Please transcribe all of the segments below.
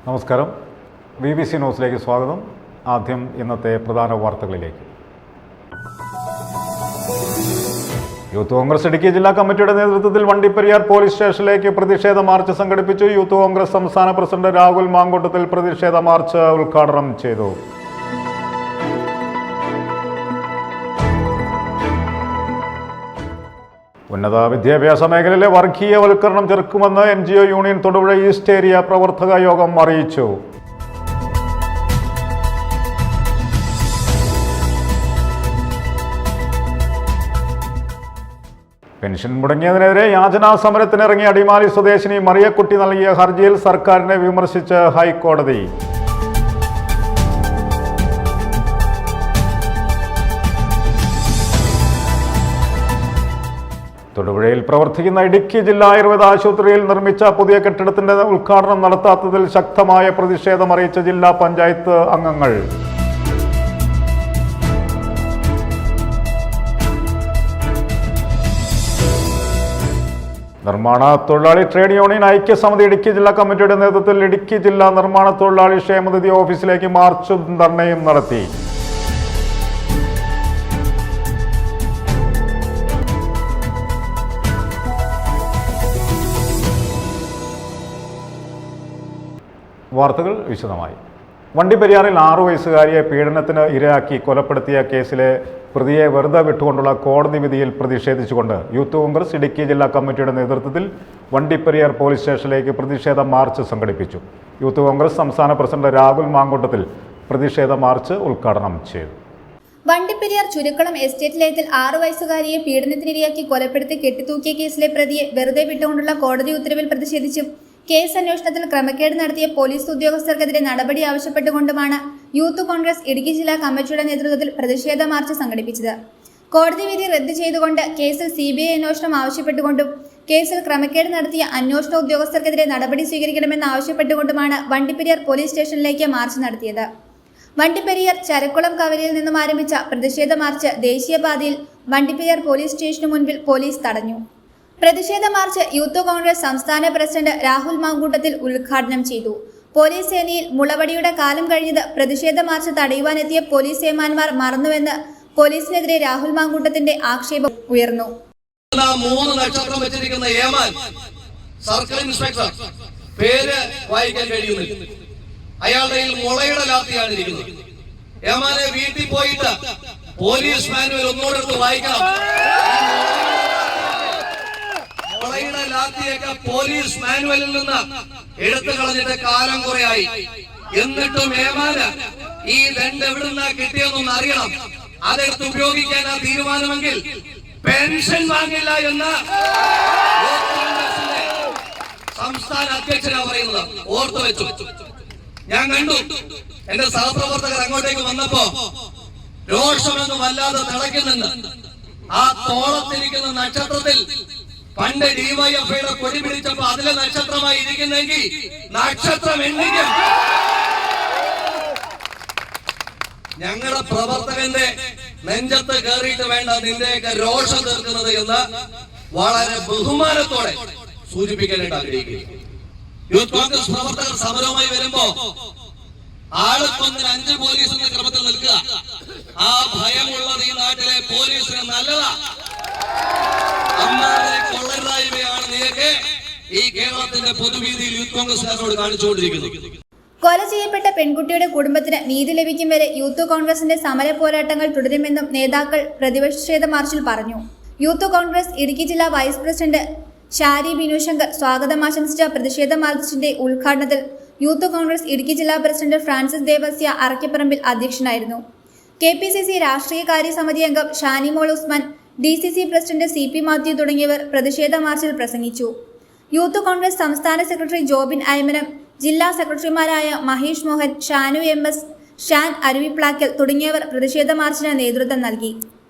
നമസ്കാരം. BBC ന്യൂസിലേക്ക് സ്വാഗതം. ആദ്യം ഇന്നത്തെ പ്രധാന വാർത്തകളിലേക്ക്. യൂത്ത് കോൺഗ്രസ് ഇടുക്കി ജില്ലാ കമ്മിറ്റിയുടെ നേതൃത്വത്തിൽ വണ്ടിപ്പെരിയാർ പോലീസ് സ്റ്റേഷനിലേക്ക് പ്രതിഷേധ മാർച്ച് സംഘടിപ്പിച്ചു. യൂത്ത് കോൺഗ്രസ് സംസ്ഥാന പ്രസിഡന്റ് രാഹുൽ മാങ്കൂട്ടത്തിൽ പ്രതിഷേധ മാർച്ച് ഉദ്ഘാടനം ചെയ്തു. ഉന്നത വിദ്യാഭ്യാസ മേഖലയിലെ വർഗീയവൽക്കരണം ചെറുക്കുമെന്ന് NGO union Thodupuzha east area പ്രവർത്തക യോഗം അറിയിച്ചു. പെൻഷൻ മുടങ്ങിയതിനെതിരെ യാചനാ സമരത്തിനിറങ്ങിയ അടിമാലി സ്വദേശിനി മറിയക്കുട്ടി നൽകിയ ഹർജിയിൽ സർക്കാരിനെ വിമർശിച്ച് ഹൈക്കോടതി. തൊടുപുഴയിൽ പ്രവർത്തിക്കുന്ന ഇടുക്കി ജില്ലാ ആയുർവേദ ആശുപത്രിയിൽ നിർമ്മിച്ച പുതിയ കെട്ടിടത്തിന്റെ ഉദ്ഘാടനം നടത്താത്തതിൽ ശക്തമായ പ്രതിഷേധം അറിയിച്ച ജില്ലാ പഞ്ചായത്ത് അംഗങ്ങൾ. നിർമ്മാണ തൊഴിലാളി ട്രേഡ് യൂണിയൻ ഐക്യസമിതി ഇടുക്കി ജില്ലാ കമ്മിറ്റിയുടെ നേതൃത്വത്തിൽ ഇടുക്കി ജില്ലാ നിർമ്മാണ തൊഴിലാളി ക്ഷേമനിധി ഓഫീസിലേക്ക് മാർച്ചും ധർണയും നടത്തി. വാർത്തകൾ വിശദമായി. വണ്ടിപ്പെരിയാറിൽ 6 വയസ്സുകാരിയെ പീഡനത്തിന് ഇരയാക്കി കൊലപ്പെടുത്തിയ കേസിലെ പ്രതിയെ വെറുതെ വിട്ടുകൊണ്ടുള്ള കോടതി വിധിയിൽ പ്രതിഷേധിച്ചുകൊണ്ട് യൂത്ത് കോൺഗ്രസ് ഇടുക്കി ജില്ലാ കമ്മിറ്റിയുടെ നേതൃത്വത്തിൽ വണ്ടിപ്പെരിയാർ പോലീസ് സ്റ്റേഷനിലേക്ക് പ്രതിഷേധ മാർച്ച് സംഘടിപ്പിച്ചു. യൂത്ത് കോൺഗ്രസ് സംസ്ഥാന പ്രസിഡന്റ് രാഹുൽ മാങ്കൂട്ടത്തിൽ പ്രതിഷേധ മാർച്ച് ഉദ്ഘാടനം ചെയ്തു. വണ്ടിപ്പെരിയാർ ചുരുക്കുളം എസ്റ്റേറ്റ് ലയത്തിൽ 6 വയസ്സുകാരിയെ പീഡനത്തിനിരയാക്കി കൊലപ്പെടുത്തി കെട്ടിത്തൂക്കിയ കേസിലെ പ്രതിയെ വെറുതെ വിട്ടുകൊണ്ടുള്ള കോടതി ഉത്തരവിൽ പ്രതിഷേധിച്ചു കേസ് അന്വേഷണത്തിൽ ക്രമക്കേട് നടത്തിയ പോലീസ് ഉദ്യോഗസ്ഥർക്കെതിരെ നടപടി ആവശ്യപ്പെട്ടുകൊണ്ടുമാണ് യൂത്ത് കോൺഗ്രസ് ഇടുക്കി ജില്ലാ കമ്മിറ്റിയുടെ നേതൃത്വത്തിൽ പ്രതിഷേധ മാർച്ച് സംഘടിപ്പിച്ചത്. കോടതി വിധി റദ്ദ് ചെയ്തുകൊണ്ട് കേസിൽ CBI അന്വേഷണം ആവശ്യപ്പെട്ടുകൊണ്ടും കേസിൽ ക്രമക്കേട് നടത്തിയ അന്വേഷണ ഉദ്യോഗസ്ഥർക്കെതിരെ നടപടി സ്വീകരിക്കണമെന്ന് ആവശ്യപ്പെട്ടുകൊണ്ടുമാണ് വണ്ടിപ്പെരിയാർ പോലീസ് സ്റ്റേഷനിലേക്ക് മാർച്ച് നടത്തിയത്. വണ്ടിപ്പെരിയാർ ചരക്കുളം കവലയിൽ നിന്നും ആരംഭിച്ച പ്രതിഷേധ മാർച്ച് ദേശീയപാതയിൽ വണ്ടിപ്പെരിയാർ പോലീസ് സ്റ്റേഷനു മുൻപിൽ പോലീസ് തടഞ്ഞു. പ്രതിഷേധ മാർച്ച് യൂത്ത് കോൺഗ്രസ് സംസ്ഥാന പ്രസിഡന്റ് രാഹുൽ മാങ്കൂട്ടത്തിൽ ഉദ്ഘാടനം ചെയ്തു. പോലീസ് സേനയിൽ മുളവടിയുടെ കാലം കഴിഞ്ഞത് പ്രതിഷേധ മാർച്ച് തടയുവാനെത്തിയ പോലീസ് സേമാന്മാർ മറന്നുവെന്ന് പോലീസിനെതിരെ രാഹുൽ മാങ്കൂട്ടത്തിന്റെ ആക്ഷേപം ഉയർന്നു. 3 നക്ഷത്രം വെച്ചിരിക്കുന്ന ഏമാൻ സർക്കിൾ ഇൻസ്പെക്ടർ പേര് വായിക്കാൻ കഴിയുന്നില്ല. അയാളുടെ മുളയുടെ ലാത്തിയാണ് ഇരിക്കുന്നത്. ഏമാനെ വീട്ടിൽ പോയിട്ട് പോലീസ് മാനുവൽ ഒന്നുകൂടെ വായിക്കണം. മുളയുടെ ലാത്തിയൊക്കെ പോലീസ് മാനുവലിൽ നിന്ന് എടുത്തു കളഞ്ഞിട്ട് കാലം കുറയായി. എന്നിട്ടും ഏമാന് ഈ ദണ്ട് എവിടുന്നാ കിട്ടിയെന്നൊന്ന് അറിയണം. അതെടുത്ത് ഉപയോഗിക്കാൻ ആ തീരുമാനമെങ്കിൽ പെൻഷൻ വാങ്ങില്ല എന്ന് സംസ്ഥാന അധ്യക്ഷനാ പറയുന്നത്. ഓർത്തു വെച്ചു. ഞാൻ കണ്ടു എന്റെ സഹപ്രവർത്തകർ അങ്ങോട്ടേക്ക് വന്നപ്പോ രോഷമെന്ന് വല്ലാതെ തിളയ്ക്കുന്നുണ്ട്. ആ തോളത്തിരിക്കുന്ന നക്ഷത്രത്തിൽ പണ്ട് DYFIയുടെ കൊടി പിടിച്ചപ്പോ അതിലെ നക്ഷത്രമായി ഇരിക്കുന്നെങ്കിൽ നക്ഷത്രം എണ്ണിക്കും. ഞങ്ങളുടെ പ്രവർത്തകന്റെ നെഞ്ചത്ത് കയറിയിട്ട് വേണ്ട നിന്റെയൊക്കെ രോഷം തീർക്കുന്നത് എന്ന് വളരെ ബഹുമാനത്തോടെ സൂചിപ്പിക്കാനായിട്ട് ആഗ്രഹിക്കുന്നു. യൂത്ത് കോൺഗ്രസ് പ്രവർത്തകർ സമരവുമായി വരുമ്പോ ആളെക്കൊന്നിന് 5 പോലീസ് എന്ന ക്രമത്തിൽ നിൽക്കുക. ആ ഭയമുള്ളത് ഈ നാട്ടിലെ പോലീസിന് നല്ലതാ. അമ്മാതിരി കൊള്ളരുതായ്മയാണ് നീയൊക്കെ ഈ കേരളത്തിന്റെ പൊതുവീതിയിൽ യൂത്ത് കോൺഗ്രസ്സുകാരോട് കാണിച്ചുകൊണ്ടിരിക്കുന്നത്. കൊല ചെയ്യപ്പെട്ട പെൺകുട്ടിയുടെ കുടുംബത്തിന് നീതി ലഭിക്കും വരെ യൂത്ത് കോൺഗ്രസിന്റെ സമര പോരാട്ടങ്ങൾ തുടരുമെന്നും നേതാക്കൾ പ്രതിഷേധ മാർച്ചിൽ പറഞ്ഞു. യൂത്ത് കോൺഗ്രസ് ഇടുക്കി ജില്ലാ വൈസ് പ്രസിഡന്റ് ഷാരി ബിനു ശങ്കർ സ്വാഗതം ആശംസിച്ച പ്രതിഷേധ മാർച്ചിന്റെ ഉദ്ഘാടനത്തിൽ യൂത്ത് കോൺഗ്രസ് ഇടുക്കി ജില്ലാ പ്രസിഡന്റ് ഫ്രാൻസിസ് ദേവസ്യ അറക്കപ്പറമ്പിൽ അധ്യക്ഷനായിരുന്നു. KPCC രാഷ്ട്രീയകാര്യ സമിതി അംഗം Shanimol Usman, DCC president CP Mathew തുടങ്ങിയവർ പ്രതിഷേധ മാർച്ചിൽ പ്രസംഗിച്ചു. യൂത്ത് കോൺഗ്രസ് സംസ്ഥാന സെക്രട്ടറി ജോബിൻ അയമനം, ജില്ലാ സെക്രട്ടറിമാരായ മഹേഷ് മോഹൻ, ഷാനു MS, ഷാൻ അരുവിപ്ലാക്കൽ തുടങ്ങിയവർ പ്രതിഷേധ മാർച്ചിന് നേതൃത്വം നൽകി.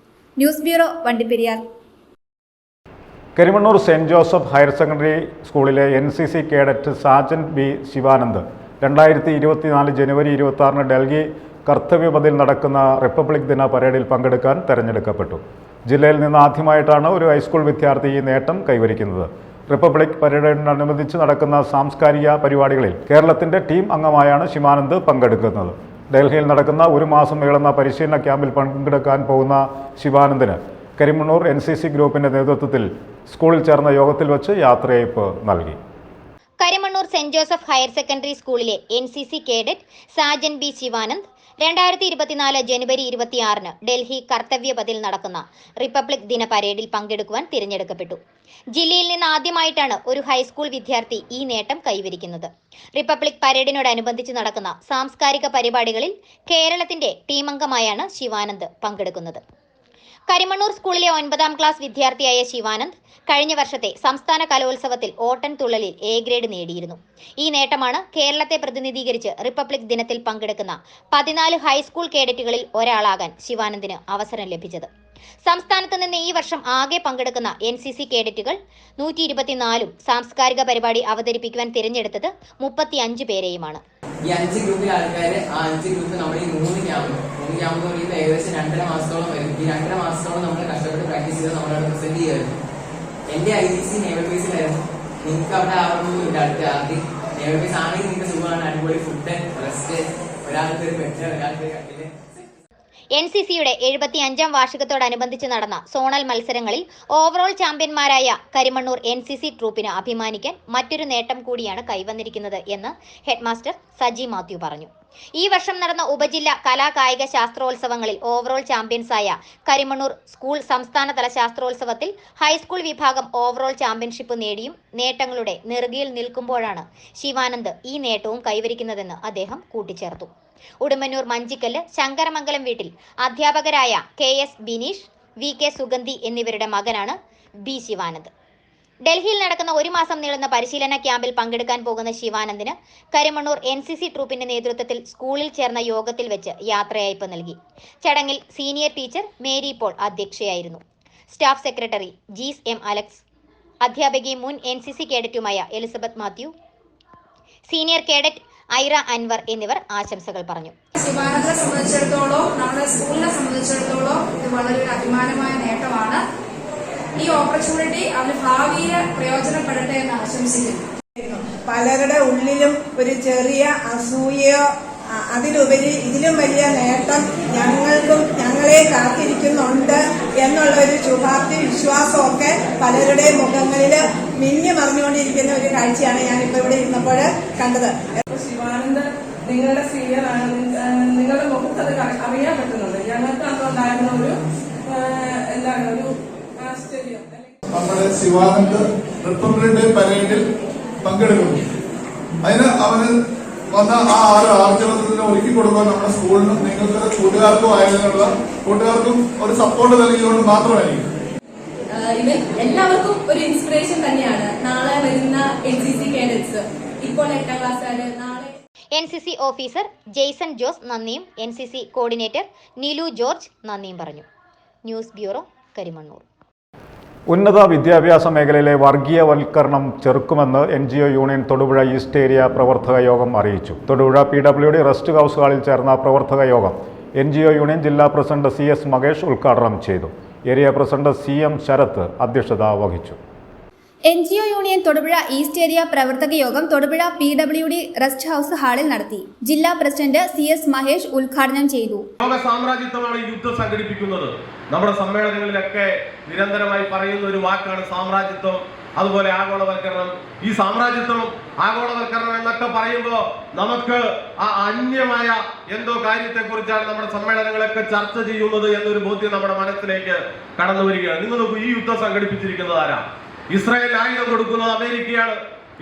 News bureau, Vandiperiyar. Karimannoor saint Joseph higher secondary സ്കൂളിലെ NCC cadet Sajan B Shivanand 2024 ജനുവരി 26 ഡൽഹി കർത്തവ്യപഥിൽ നടക്കുന്ന റിപ്പബ്ലിക് ദിന പരേഡിൽ പങ്കെടുക്കാൻ തെരഞ്ഞെടുക്കപ്പെട്ടു. ജില്ലയിൽ നിന്ന് ആദ്യമായിട്ടാണ് ഒരു ഹൈസ്കൂൾ വിദ്യാർത്ഥി ഈ നേട്ടം കൈവരിക്കുന്നത്. റിപ്പബ്ലിക് പരേഡിനോടനുബന്ധിച്ച് നടക്കുന്ന സാംസ്കാരിക പരിപാടികളിൽ കേരളത്തിന്റെ ടീം അംഗമായാണ് ശിവാനന്ദ് പങ്കെടുക്കുന്നത്. ഡൽഹിയിൽ നടക്കുന്ന ഒരു മാസം നീളുന്ന പരിശീലന ക്യാമ്പിൽ പങ്കെടുക്കാൻ പോകുന്ന ശിവാനന്ദിന് കരിമണ്ണൂർ NCC ഗ്രൂപ്പിന്റെ നേതൃത്വത്തിൽ സ്കൂളിൽ ചേർന്ന യോഗത്തിൽ വെച്ച് യാത്രയയപ്പ് നൽകി. Karimannoor saint Joseph higher secondary സ്കൂളിലെ NCC cadet Sajan B Shivanand 2024 ജനുവരി 26 ഡൽഹി കർത്തവ്യപഥിൽ നടക്കുന്ന റിപ്പബ്ലിക് ദിന പരേഡിൽ പങ്കെടുക്കുവാൻ തിരഞ്ഞെടുക്കപ്പെട്ടു. ജില്ലയിൽ നിന്ന് ആദ്യമായിട്ടാണ് ഒരു ഹൈസ്കൂൾ വിദ്യാർത്ഥി ഈ നേട്ടം കൈവരിക്കുന്നത്. റിപ്പബ്ലിക് പരേഡിനോടനുബന്ധിച്ച് നടക്കുന്ന സാംസ്കാരിക പരിപാടികളിൽ കേരളത്തിന്റെ ടീമംഗമായാണ് ശിവാനന്ദ് പങ്കെടുക്കുന്നത്. കരിമണ്ണൂർ സ്കൂളിലെ 9ാം ക്ലാസ് വിദ്യാർത്ഥിയായ ശിവാനന്ദ് കഴിഞ്ഞ വർഷത്തെ സംസ്ഥാന കലോത്സവത്തിൽ ഓട്ടൻതുള്ളലിൽ A ഗ്രേഡ് നേടിയിരുന്നു. ഈ നേട്ടമാണ് കേരളത്തെ പ്രതിനിധീകരിച്ച് റിപ്പബ്ലിക് ദിനത്തിൽ പങ്കെടുക്കുന്ന 14 ഹൈസ്കൂൾ കേഡറ്റുകളിൽ ഒരാളാകാൻ ശിവാനന്ദിന് അവസരം ലഭിച്ചത്. സംസ്ഥാനത്ത് നിന്ന് ഈ വർഷം ആകെ പങ്കെടുക്കുന്ന NCC കേഡറ്റുകൾ 124 സാംസ്കാരിക പരിപാടി അവതരിപ്പിക്കുവാൻ തിരഞ്ഞെടുത്തത് 35 പേരെയുമാണ്. ഈ 5 ഗ്രൂപ്പിലെ ആൾക്കാര് ആ 5 ഗ്രൂപ്പ് നമ്മൾ ഈ 3 ക്യാമ്പ് എന്ന് പറയുമ്പോൾ ഏകദേശം 2.5 മാസത്തോളം വരും. ഈ 2.5 മാസത്തോളം നമ്മൾ കഷ്ടപ്പെട്ട് പ്രാക്ടീസ് ചെയ്ത് നമ്മളവിടെ പ്രസന്റ് ചെയ്യുമായിരുന്നു. എന്റെ ICC നേവൽ ബേസിലായിരുന്നു. നിങ്ങൾക്ക് അവിടെ ആവുന്നില്ല. ആദ്യം നേവൽ ബേസ് ആണെങ്കിൽ നിങ്ങൾക്ക് സുഖമാണ്, അടിപൊളി ഫുഡ്, റെസ്റ്റ്, ഒരാൾക്ക് ഒരു ബെഡ്, ഒരാൾക്ക് കട്ടില്. NCCയുടെ 75ാം വാർഷികത്തോടനുബന്ധിച്ച് നടന്ന സോണൽ മത്സരങ്ങളിൽ ഓവറോൾ ചാമ്പ്യന്മാരായ കരിമണ്ണൂർ NCC ട്രൂപ്പിന് അഭിമാനിക്കാൻ മറ്റൊരു നേട്ടം കൂടിയാണ് കൈവന്നിരിക്കുന്നത് എന്ന് ഹെഡ്മാസ്റ്റർ സജി മാത്യു പറഞ്ഞു. ഈ വർഷം നടന്ന ഉപജില്ല കലാകായിക ശാസ്ത്രോത്സവങ്ങളിൽ ഓവറോൾ ചാമ്പ്യൻസായ കരിമണ്ണൂർ സ്കൂൾ സംസ്ഥാനതല ശാസ്ത്രോത്സവത്തിൽ ഹൈസ്കൂൾ വിഭാഗം ഓവറോൾ ചാമ്പ്യൻഷിപ്പ് നേടിയും നേട്ടങ്ങളുടെ നെറുകയിൽ നിൽക്കുമ്പോഴാണ് ശിവാനന്ദ് ഈ നേട്ടവും കൈവരിക്കുന്നതെന്ന് അദ്ദേഹം കൂട്ടിച്ചേർത്തു. ഉടുമ്പന്നൂർ മഞ്ചിക്കല്ല് ശങ്കരമംഗലം വീട്ടിൽ അധ്യാപകരായ KS ബിനീഷ്, VK സുഗന്ധി എന്നിവരുടെ മകനാണ് B ശിവാനന്ദ്. ഡൽഹിയിൽ നടക്കുന്ന ഒരു മാസം നീളുന്ന പരിശീലന ക്യാമ്പിൽ പങ്കെടുക്കാൻ പോകുന്ന ശിവാനന്ദിന് കരിമണ്ണൂർ NCC ട്രൂപ്പിന്റെ നേതൃത്വത്തിൽ സ്കൂളിൽ ചേർന്ന യോഗത്തിൽ വെച്ച് യാത്രയയപ്പ് നൽകി. ചടങ്ങിൽ സീനിയർ ടീച്ചർ മേരി പോൾ അധ്യക്ഷയായിരുന്നു. Staff secretary Jees M Alex, അധ്യാപകയും മുൻ NCC കേഡറ്റുമായ Elizabeth Mathew, senior cadet Aira Anwar എന്നിവർ ആശംസകൾ പറഞ്ഞു. ശിവാനന്ദനെ സംബന്ധിച്ചിടത്തോളം, നമ്മുടെ സ്കൂളിനെ സംബന്ധിച്ചിടത്തോളം ഇത് വളരെ ഒരു അഭിമാനമായ നേട്ടമാണ്. ഈ ഓപ്പർച്യൂണിറ്റി അവന് ഭാവിയിൽ പ്രയോജനപ്പെടട്ടെ എന്ന് ആശംസിക്കുന്നു. പലരുടെ ഉള്ളിലും ഒരു ചെറിയ അസൂയയോ അതിലുപരി ഇതിലും വലിയ നേട്ടം ഞങ്ങളെ കാത്തിരിക്കുന്നുണ്ട് എന്നുള്ള ഒരു ശുഭാപ്തി വിശ്വാസമൊക്കെ പലരുടെ മുഖങ്ങളിൽ മിന്നി മറിഞ്ഞുകൊണ്ടിരിക്കുന്ന ഒരു കാഴ്ചയാണ് ഞാനിപ്പോൾ ഇവിടെ ഇരുന്നപ്പോൾ കണ്ടത്. ശിവാനന്ദ് നിങ്ങളുടെ സീനിയറാണ്, നിങ്ങളുടെ മുഖത്ത് അത് അറിയാൻ പറ്റുന്നുണ്ട്. ഞങ്ങൾക്ക് അതുകൊണ്ടായിരുന്ന ഒരു ആശ്ചര്യം. നമ്മുടെ ശിവാനന്ദ് റിപ്പബ്ലിക് ഡേ പരേഡിൽ പങ്കെടുക്കുന്നു. അതിന് അവന് വന്ന ആ ആർജവത്തിന് ഒരുക്കി കൊടുക്കാൻ നമ്മുടെ സ്കൂളിനും നിങ്ങൾക്ക് കൂട്ടുകാർക്കും ആയതിനുള്ള കൂട്ടുകാർക്കും ഒരു സപ്പോർട്ട് നൽകിക്കൊണ്ട് മാത്രമായിരിക്കും. ഇവൻ എല്ലാവർക്കും ഒരു ഇൻസ്പിറേഷൻ തന്നെയാണ്. നാളെ വരുന്ന NCC കേഡറ്റ്സ്, ഇപ്പോൾ 8ാം ക്ലാസ്സുകാര്, നാളെ NCC ഓഫീസർ ജെയ്സൺ ജോസ് നന്ദിയും NCC കോർഡിനേറ്റർ നിലു ജോർജ് നന്ദിയും പറഞ്ഞു. News bureau, Karimannoor. ഉന്നത വിദ്യാഭ്യാസ മേഖലയിലെ വർഗീയവൽക്കരണം ചെറുക്കുമെന്ന് NGO union Thodupuzha east area പ്രവർത്തക യോഗം അറിയിച്ചു. തൊടുപുഴ PWD റെസ്റ്റ് ഹൗസ് ഹാളിൽ ചേർന്ന പ്രവർത്തക യോഗം NGO യൂണിയൻ ജില്ലാ പ്രസിഡന്റ് CS മകേഷ് ഉദ്ഘാടനം ചെയ്തു. ഏരിയ പ്രസിഡന്റ് CM ശരത്ത് അധ്യക്ഷത വഹിച്ചു. NGO union Thodupuzha east area പ്രവർത്തക യോഗം തൊടുപുഴ PWD റെസ്റ്റ് ഹൗസ് ഹാളിൽ നടത്തി. ജില്ലാ പ്രസിഡന്റ് CS മഹേഷ് ഉദ്ഘാടനം ചെയ്തു. ലോക സാമ്രാജ്യത്വമാണ് യുദ്ധം സംഘടിപ്പിക്കുന്നത്. നമ്മുടെ സമ്മേളനങ്ങളിലൊക്കെ നിരന്തരമായി പറയുന്ന ഒരു വാക്കാണ് സാമ്രാജ്യത്വം, അതുപോലെ ആഗോളവൽക്കരണം. ഈ സാമ്രാജ്യത്വം, ആഗോളവൽക്കരണം എന്നൊക്കെ പറയുമ്പോൾ നമുക്ക് ആ അന്യമായ എന്തോ കാര്യത്തെക്കുറിച്ചാണ് നമ്മുടെ സമ്മേളനങ്ങളൊക്കെ ചർച്ച ചെയ്യുന്നത് എന്നൊരു ബോധ്യം നമ്മുടെ മനസ്സിലേക്ക് കടന്നു വരികയാണ്. നിങ്ങൾ നോക്കൂ, ഈ യുദ്ധം സംഘടിപ്പിച്ചിരിക്കുന്നത് ആരാ? ഇസ്രായേൽ ആയുധം കൊടുക്കുന്നത് അമേരിക്കയാണ്,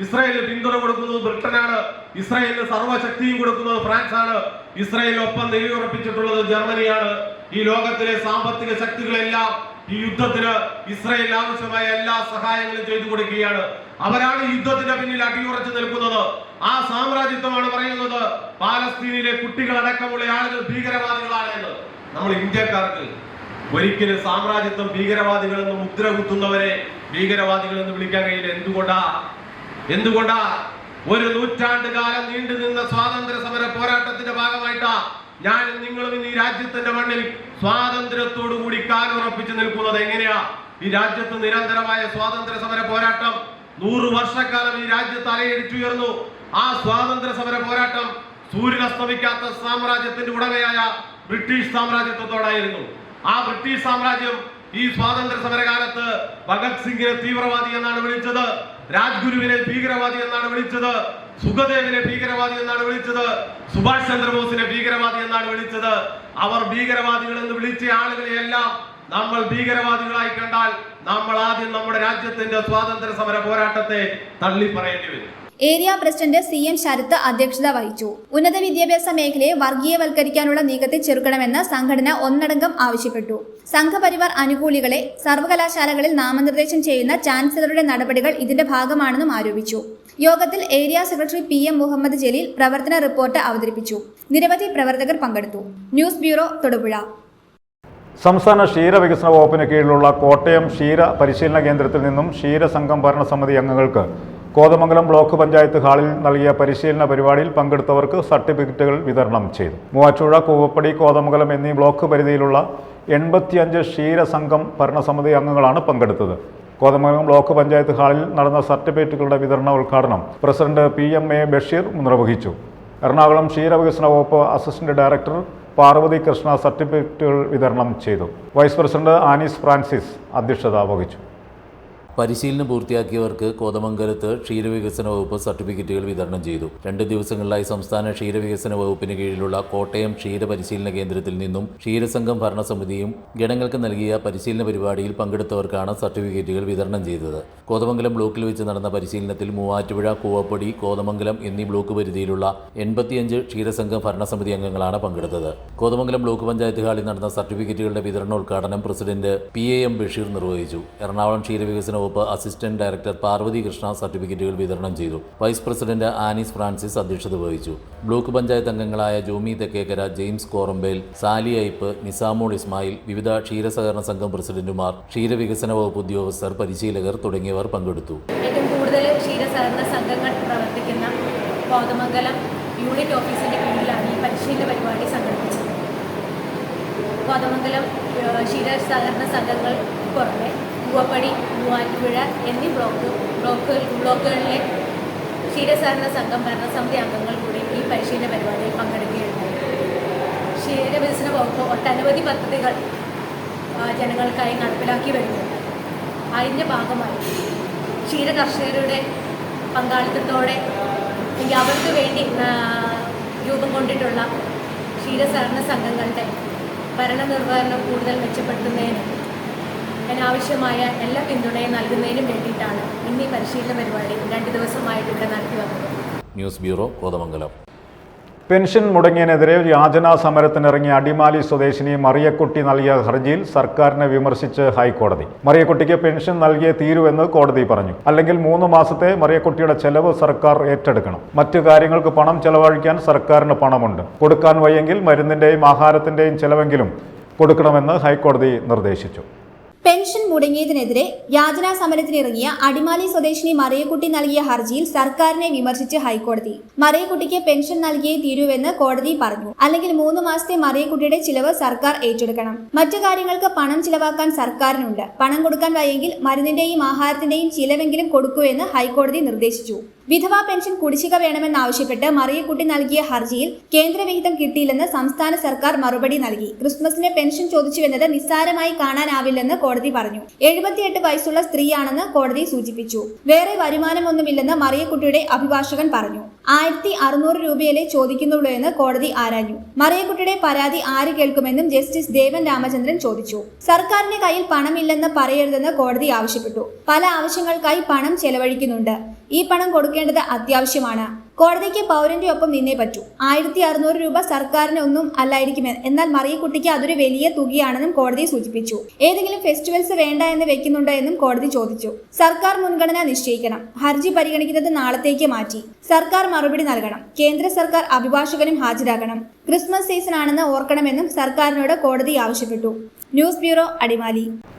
ഇസ്രായേലിന് പിന്തുണ കൊടുക്കുന്നത് ബ്രിട്ടനാണ്, ഇസ്രായേലിന് സർവ്വശക്തിയും കൊടുക്കുന്നത് ഫ്രാൻസാണ്, ഇസ്രായേലിനൊപ്പം നിലയുറപ്പിച്ചിട്ടുള്ളത് ജർമ്മനിയാണ്. ഈ ലോകത്തിലെ സാമ്പത്തിക ശക്തികളെല്ലാം ഈ യുദ്ധത്തിന് ഇസ്രായേലിന് ആവശ്യമായ എല്ലാ സഹായങ്ങളും ചെയ്തു കൊടുക്കുകയാണ്. അവരാണ് ഈ യുദ്ധത്തിന്റെ പിന്നിൽ അടിയുറച്ചു നിൽക്കുന്നത്. ആ സാമ്രാജ്യത്വമാണ് പറയുന്നത് പാലസ്തീനിലെ കുട്ടികളടക്കമുള്ള ആളുകൾ ഭീകരവാദികളാണ് എന്ന്. നമ്മൾ ഇന്ത്യക്കാർക്ക് ഒരിക്കലും സാമ്രാജ്യത്വം ഭീകരവാദികളെന്ന് മുദ്ര കുത്തുന്നവരെ ഭീകരവാദികൾ എന്ന് വിളിക്കാൻ കഴിയില്ല. എന്തുകൊണ്ടാ? ഒരു നൂറ്റാണ്ട് കാലം നീണ്ടു നിന്ന സ്വാതന്ത്ര്യ സമര പോരാട്ടത്തിന്റെ ഭാഗമായിട്ടാ ഞാനും നിങ്ങളും ഇന്ന് ഈ രാജ്യത്തിന്റെ മണ്ണിൽ സ്വാതന്ത്ര്യത്തോടു കൂടി കാലുറപ്പിച്ച് നിൽക്കുന്നത്. എങ്ങനെയാ? ഈ രാജ്യത്ത് നിരന്തരമായ സ്വാതന്ത്ര്യ സമര പോരാട്ടം 100 വർഷക്കാലം ഈ രാജ്യത്ത് അലയടിച്ചുയർന്നു. ആ സ്വാതന്ത്ര്യ സമര പോരാട്ടം സൂര്യനസ്തമിക്കാത്ത സാമ്രാജ്യത്തിന്റെ ഉടമയായ ബ്രിട്ടീഷ് സാമ്രാജ്യത്തോടായിരുന്നു. ആ ബ്രിട്ടീഷ് സാമ്രാജ്യം ഈ സ്വാതന്ത്ര്യ സമരകാലത്ത് ഭഗത് സിംഗിനെ തീവ്രവാദി എന്നാണ് വിളിച്ചത്, രാജ്ഗുരുവിനെ ഭീകരവാദി എന്നാണ് വിളിച്ചത്, സുഖദേവിനെ ഭീകരവാദി എന്നാണ് വിളിച്ചത്, സുഭാഷ് ചന്ദ്രബോസിനെ ഭീകരവാദി എന്നാണ് വിളിച്ചത്. അവർ ഭീകരവാദികൾ എന്ന് വിളിച്ച ആളുകളെയെല്ലാം നമ്മൾ ഭീകരവാദികളായി കണ്ടാൽ നമ്മൾ ആദ്യം നമ്മുടെ രാജ്യത്തിന്റെ സ്വാതന്ത്ര്യ സമര പോരാട്ടത്തെ തള്ളി പറയേണ്ടി വരും. ഏരിയ പ്രസിഡന്റ് CM ശരത്ത് അധ്യക്ഷത വഹിച്ചു. ഉന്നത വിദ്യാഭ്യാസ മേഖലയെ വർഗീയവൽക്കരിക്കാനുള്ള നീക്കത്തെ ചെറുക്കണമെന്ന് സംഘടന ഒന്നടങ്കം ആവശ്യപ്പെട്ടു. സംഘപരിവാർ അനുകൂലികളെ സർവകലാശാലകളിൽ നാമനിർദ്ദേശം ചെയ്യുന്ന ചാൻസലറുടെ നടപടികൾ ഇതിന്റെ ഭാഗമാണെന്നും ആരോപിച്ചു. യോഗത്തിൽ area secretary PM Muhammad Jaleel പ്രവർത്തന റിപ്പോർട്ട് അവതരിപ്പിച്ചു. നിരവധി പ്രവർത്തകർ പങ്കെടുത്തു. News bureau, Thodupuzha. സംസ്ഥാന ക്ഷീരവികസന വകുപ്പിന് കീഴിലുള്ള കോട്ടയം ക്ഷീര പരിശീലന കേന്ദ്രത്തിൽ നിന്നും ക്ഷീരസംഘം ഭരണസമിതി അംഗങ്ങൾക്ക് കോതമംഗലം ബ്ലോക്ക് പഞ്ചായത്ത് ഹാളിൽ നൽകിയ പരിശീലന പരിപാടിയിൽ പങ്കെടുത്തവർക്ക് സർട്ടിഫിക്കറ്റുകൾ വിതരണം ചെയ്തു. മൂവാറ്റുപുഴ, കൂവപ്പടി, കോതമംഗലം എന്നീ ബ്ലോക്ക് പരിധിയിലുള്ള 85 ക്ഷീരസംഘം ഭരണസമിതി അംഗങ്ങളാണ് പങ്കെടുത്തത്. കോതമംഗലം ബ്ലോക്ക് പഞ്ചായത്ത് ഹാളിൽ നടന്ന സർട്ടിഫിക്കറ്റുകളുടെ വിതരണ ഉദ്ഘാടനം പ്രസിഡന്റ് PMA ബഷീർ നിർവഹിച്ചു. എറണാകുളം ക്ഷീരവികസന വകുപ്പ് അസിസ്റ്റന്റ് ഡയറക്ടർ പാർവതി കൃഷ്ണ സർട്ടിഫിക്കറ്റുകൾ വിതരണം ചെയ്തു. വൈസ് പ്രസിഡന്റ് ആനീസ് ഫ്രാൻസിസ് അധ്യക്ഷത വഹിച്ചു. പരിശീലനം പൂർത്തിയാക്കിയവർക്ക് കോതമംഗലത്ത് ക്ഷീരവികസന വകുപ്പ് സർട്ടിഫിക്കറ്റുകൾ വിതരണം ചെയ്തു. 2 ദിവസങ്ങളിലായി സംസ്ഥാന ക്ഷീരവികസന വകുപ്പിന് കീഴിലുള്ള കോട്ടയം ക്ഷീര പരിശീലന കേന്ദ്രത്തിൽ നിന്നും ക്ഷീരസംഘം ഭരണസമിതിയും ഗണങ്ങൾക്ക് നൽകിയ പരിശീലന പരിപാടിയിൽ പങ്കെടുത്തവർക്കാണ് സർട്ടിഫിക്കറ്റുകൾ വിതരണം ചെയ്തത്. കോതമംഗലം ബ്ലോക്കിൽ വെച്ച് നടന്ന പരിശീലനത്തിൽ മൂവാറ്റുപുഴ, കൂവപ്പടി, കോതമംഗലം എന്നീ ബ്ലോക്ക് പരിധിയിലുള്ള 85 ക്ഷീരസംഘം ഭരണസമിതി അംഗങ്ങളാണ് പങ്കെടുത്തത്. കോതമംഗലം ബ്ലോക്ക് പഞ്ചായത്ത് ഹാളിൽ നടന്ന സർട്ടിഫിക്കറ്റുകളുടെ വിതരണോദ്ഘാടനം പ്രസിഡന്റ് PAM ബഷീർ നിർവഹിച്ചു. എറണാകുളം ക്ഷീരവികസന വകുപ്പ് അസിസ്റ്റന്റ് ഡയറക്ടർ പാർവതി കൃഷ്ണ സർട്ടിഫിക്കറ്റുകൾ വിതരണം ചെയ്തു. വൈസ് പ്രസിഡന്റ് ആനീസ് ഫ്രാൻസിസ് അധ്യക്ഷത വഹിച്ചു. ബ്ലോക്ക് പഞ്ചായത്ത് അംഗങ്ങളായ ജോമി തെക്കേക്കര, ജെയിംസ് കോറമ്പേൽ, സാലി അയ്പ്, നിസാമോൾ ഇസ്മായിൽ, വിവിധ ക്ഷീരസഹകരണ സംഘം പ്രസിഡന്റുമാർ, ക്ഷീരവികസന വകുപ്പ് ഉദ്യോഗസ്ഥർ, പരിശീലകർ തുടങ്ങിയവർ പങ്കെടുത്തു. ഏറ്റവും കൂടുതൽ ക്ഷീരസഹകരണ സംഘങ്ങൾ പ്രവർത്തിക്കുന്ന കോതമംഗലം യൂണിറ്റ് ഓഫീസിന്റെ കീഴിലാണ് ഈ പരിശീലന പരിപാടി സംഘടിപ്പിച്ചത്. കോതമംഗലം ക്ഷീരസഹകരണ സംഘങ്ങൾ പുറമെ കൂവപ്പടി, മൂവാറ്റുപുഴ എന്നീ ബ്ലോക്കുകളിലെ ക്ഷീരസഹകരണ സംഘം ഭരണസമിതി അംഗങ്ങൾ കൂടി ഈ പരിശീലന പരിപാടിയിൽ പങ്കെടുക്കുകയുണ്ടായി. ക്ഷീരവികസന വകുപ്പ് ഒട്ടനവധി പദ്ധതികൾ ജനങ്ങൾക്കായി നടപ്പിലാക്കി വരുന്നുണ്ട്. അതിൻ്റെ ഭാഗമായി ക്ഷീര കർഷകരുടെ പങ്കാളിത്തത്തോടെ അവർക്ക് വേണ്ടി രൂപം കൊണ്ടിട്ടുള്ള ക്ഷീരസഹകരണ സംഘങ്ങളുടെ ഭരണനിർവഹണം കൂടുതൽ മെച്ചപ്പെടുത്തുന്നതിനും അതിനാവശ്യമായ എല്ലാ പിന്തുണയും നൽകുന്നതിനും വേണ്ടിയിട്ടാണ് ഇന്ന് ഈ പരിശീലന പരിപാടി 2 ദിവസമായിട്ട് ഇവിടെ നടത്തി വന്നത്. News bureau, Kothamangalam. പെൻഷൻ മുടങ്ങിയതിനെതിരെ യാചനാ സമരത്തിനിറങ്ങിയ അടിമാലി സ്വദേശിനി മറിയക്കുട്ടി നൽകിയ ഹർജിയിൽ സർക്കാരിനെ വിമർശിച്ച് ഹൈക്കോടതി. മറിയക്കുട്ടിക്ക് പെൻഷൻ നൽകിയേ തീരുവെന്ന് കോടതി പറഞ്ഞു. അല്ലെങ്കിൽ 3 മാസത്തെ മറിയക്കുട്ടിയുടെ ചെലവ് സർക്കാർ ഏറ്റെടുക്കണം. മറ്റു കാര്യങ്ങൾക്ക് പണം ചെലവഴിക്കാൻ സർക്കാരിന് പണമുണ്ട്. കൊടുക്കാൻ വയ്യെങ്കിൽ മരുന്നിന്റെയും ആഹാരത്തിന്റെയും ചെലവെങ്കിലും കൊടുക്കണമെന്ന് ഹൈക്കോടതി നിർദ്ദേശിച്ചു. പെൻഷൻ മുടങ്ങിയതിനെതിരെ യാചനാ സമരത്തിനിറങ്ങിയ അടിമാലി സ്വദേശിനി മറിയക്കുട്ടി നൽകിയ ഹർജിയിൽ സർക്കാരിനെ വിമർശിച്ച് ഹൈക്കോടതി. മറിയക്കുട്ടിക്ക് പെൻഷൻ നൽകിയേ തീരുവെന്ന് കോടതി പറഞ്ഞു. അല്ലെങ്കിൽ 3 മാസത്തെ മറിയക്കുട്ടിയുടെ ചിലവ് സർക്കാർ ഏറ്റെടുക്കണം. മറ്റു കാര്യങ്ങൾക്ക് പണം ചിലവാക്കാൻ സർക്കാരിനുണ്ട്. പണം കൊടുക്കാൻ വയ്യെങ്കിൽ മരുന്നിന്റെയും ആഹാരത്തിന്റെയും ചിലവെങ്കിലും കൊടുക്കൂ എന്ന് ഹൈക്കോടതി നിർദ്ദേശിച്ചു. വിധവാ പെൻഷൻ കുടിശ്ശിക വേണമെന്നാവശ്യപ്പെട്ട് മറിയക്കുട്ടി നൽകിയ ഹർജിയിൽ കേന്ദ്രവിഹിതം കിട്ടിയില്ലെന്ന് സംസ്ഥാന സർക്കാർ മറുപടി നൽകി. ക്രിസ്മസിന് പെൻഷൻ ചോദിച്ചുവെന്നത് നിസ്സാരമായി കാണാനാവില്ലെന്ന് കോടതി പറഞ്ഞു. 78 വയസ്സുള്ള സ്ത്രീയാണെന്ന് കോടതി സൂചിപ്പിച്ചു. വേറെ വരുമാനമൊന്നുമില്ലെന്ന് മറിയക്കുട്ടിയുടെ അഭിഭാഷകൻ പറഞ്ഞു. 1600 രൂപയല്ലേ ചോദിക്കുന്നുള്ളൂ എന്ന് കോടതി ആരാഞ്ഞു. മറിയക്കുട്ടിയുടെ പരാതി ആര് കേൾക്കുമെന്നും ജസ്റ്റിസ് ദേവൻ രാമചന്ദ്രൻ ചോദിച്ചു. സർക്കാരിന്റെ കയ്യിൽ പണമില്ലെന്ന് പറയരുതെന്ന് കോടതി ആവശ്യപ്പെട്ടു. പല ആവശ്യങ്ങൾക്കായി പണം ചെലവഴിക്കുന്നുണ്ട്. ഈ പണം കൊടുക്കേണ്ടത് അത്യാവശ്യമാണ്. കോടതിക്ക് പൗരന്റെ ഒപ്പം നിന്നേ പറ്റൂ. 1600 രൂപ സർക്കാരിന് ഒന്നും അല്ലായിരിക്കും, എന്നാൽ മറിയക്കുട്ടിക്ക് അതൊരു വലിയ തുകയാണെന്നും കോടതി സൂചിപ്പിച്ചു. ഏതെങ്കിലും ഫെസ്റ്റിവൽസ് വേണ്ട എന്ന് വെക്കുന്നുണ്ടോ എന്നും കോടതി ചോദിച്ചു. സർക്കാർ മുൻഗണന നിശ്ചയിക്കണം. ഹർജി പരിഗണിക്കുന്നത് നാളത്തേക്ക് മാറ്റി. സർക്കാർ മറുപടി നൽകണം. കേന്ദ്ര സർക്കാർ അഭിഭാഷകനും ഹാജരാകണം. ക്രിസ്മസ് സീസൺ ആണെന്ന് ഓർക്കണമെന്നും സർക്കാരിനോട് കോടതി ആവശ്യപ്പെട്ടു. News bureau, Adimali.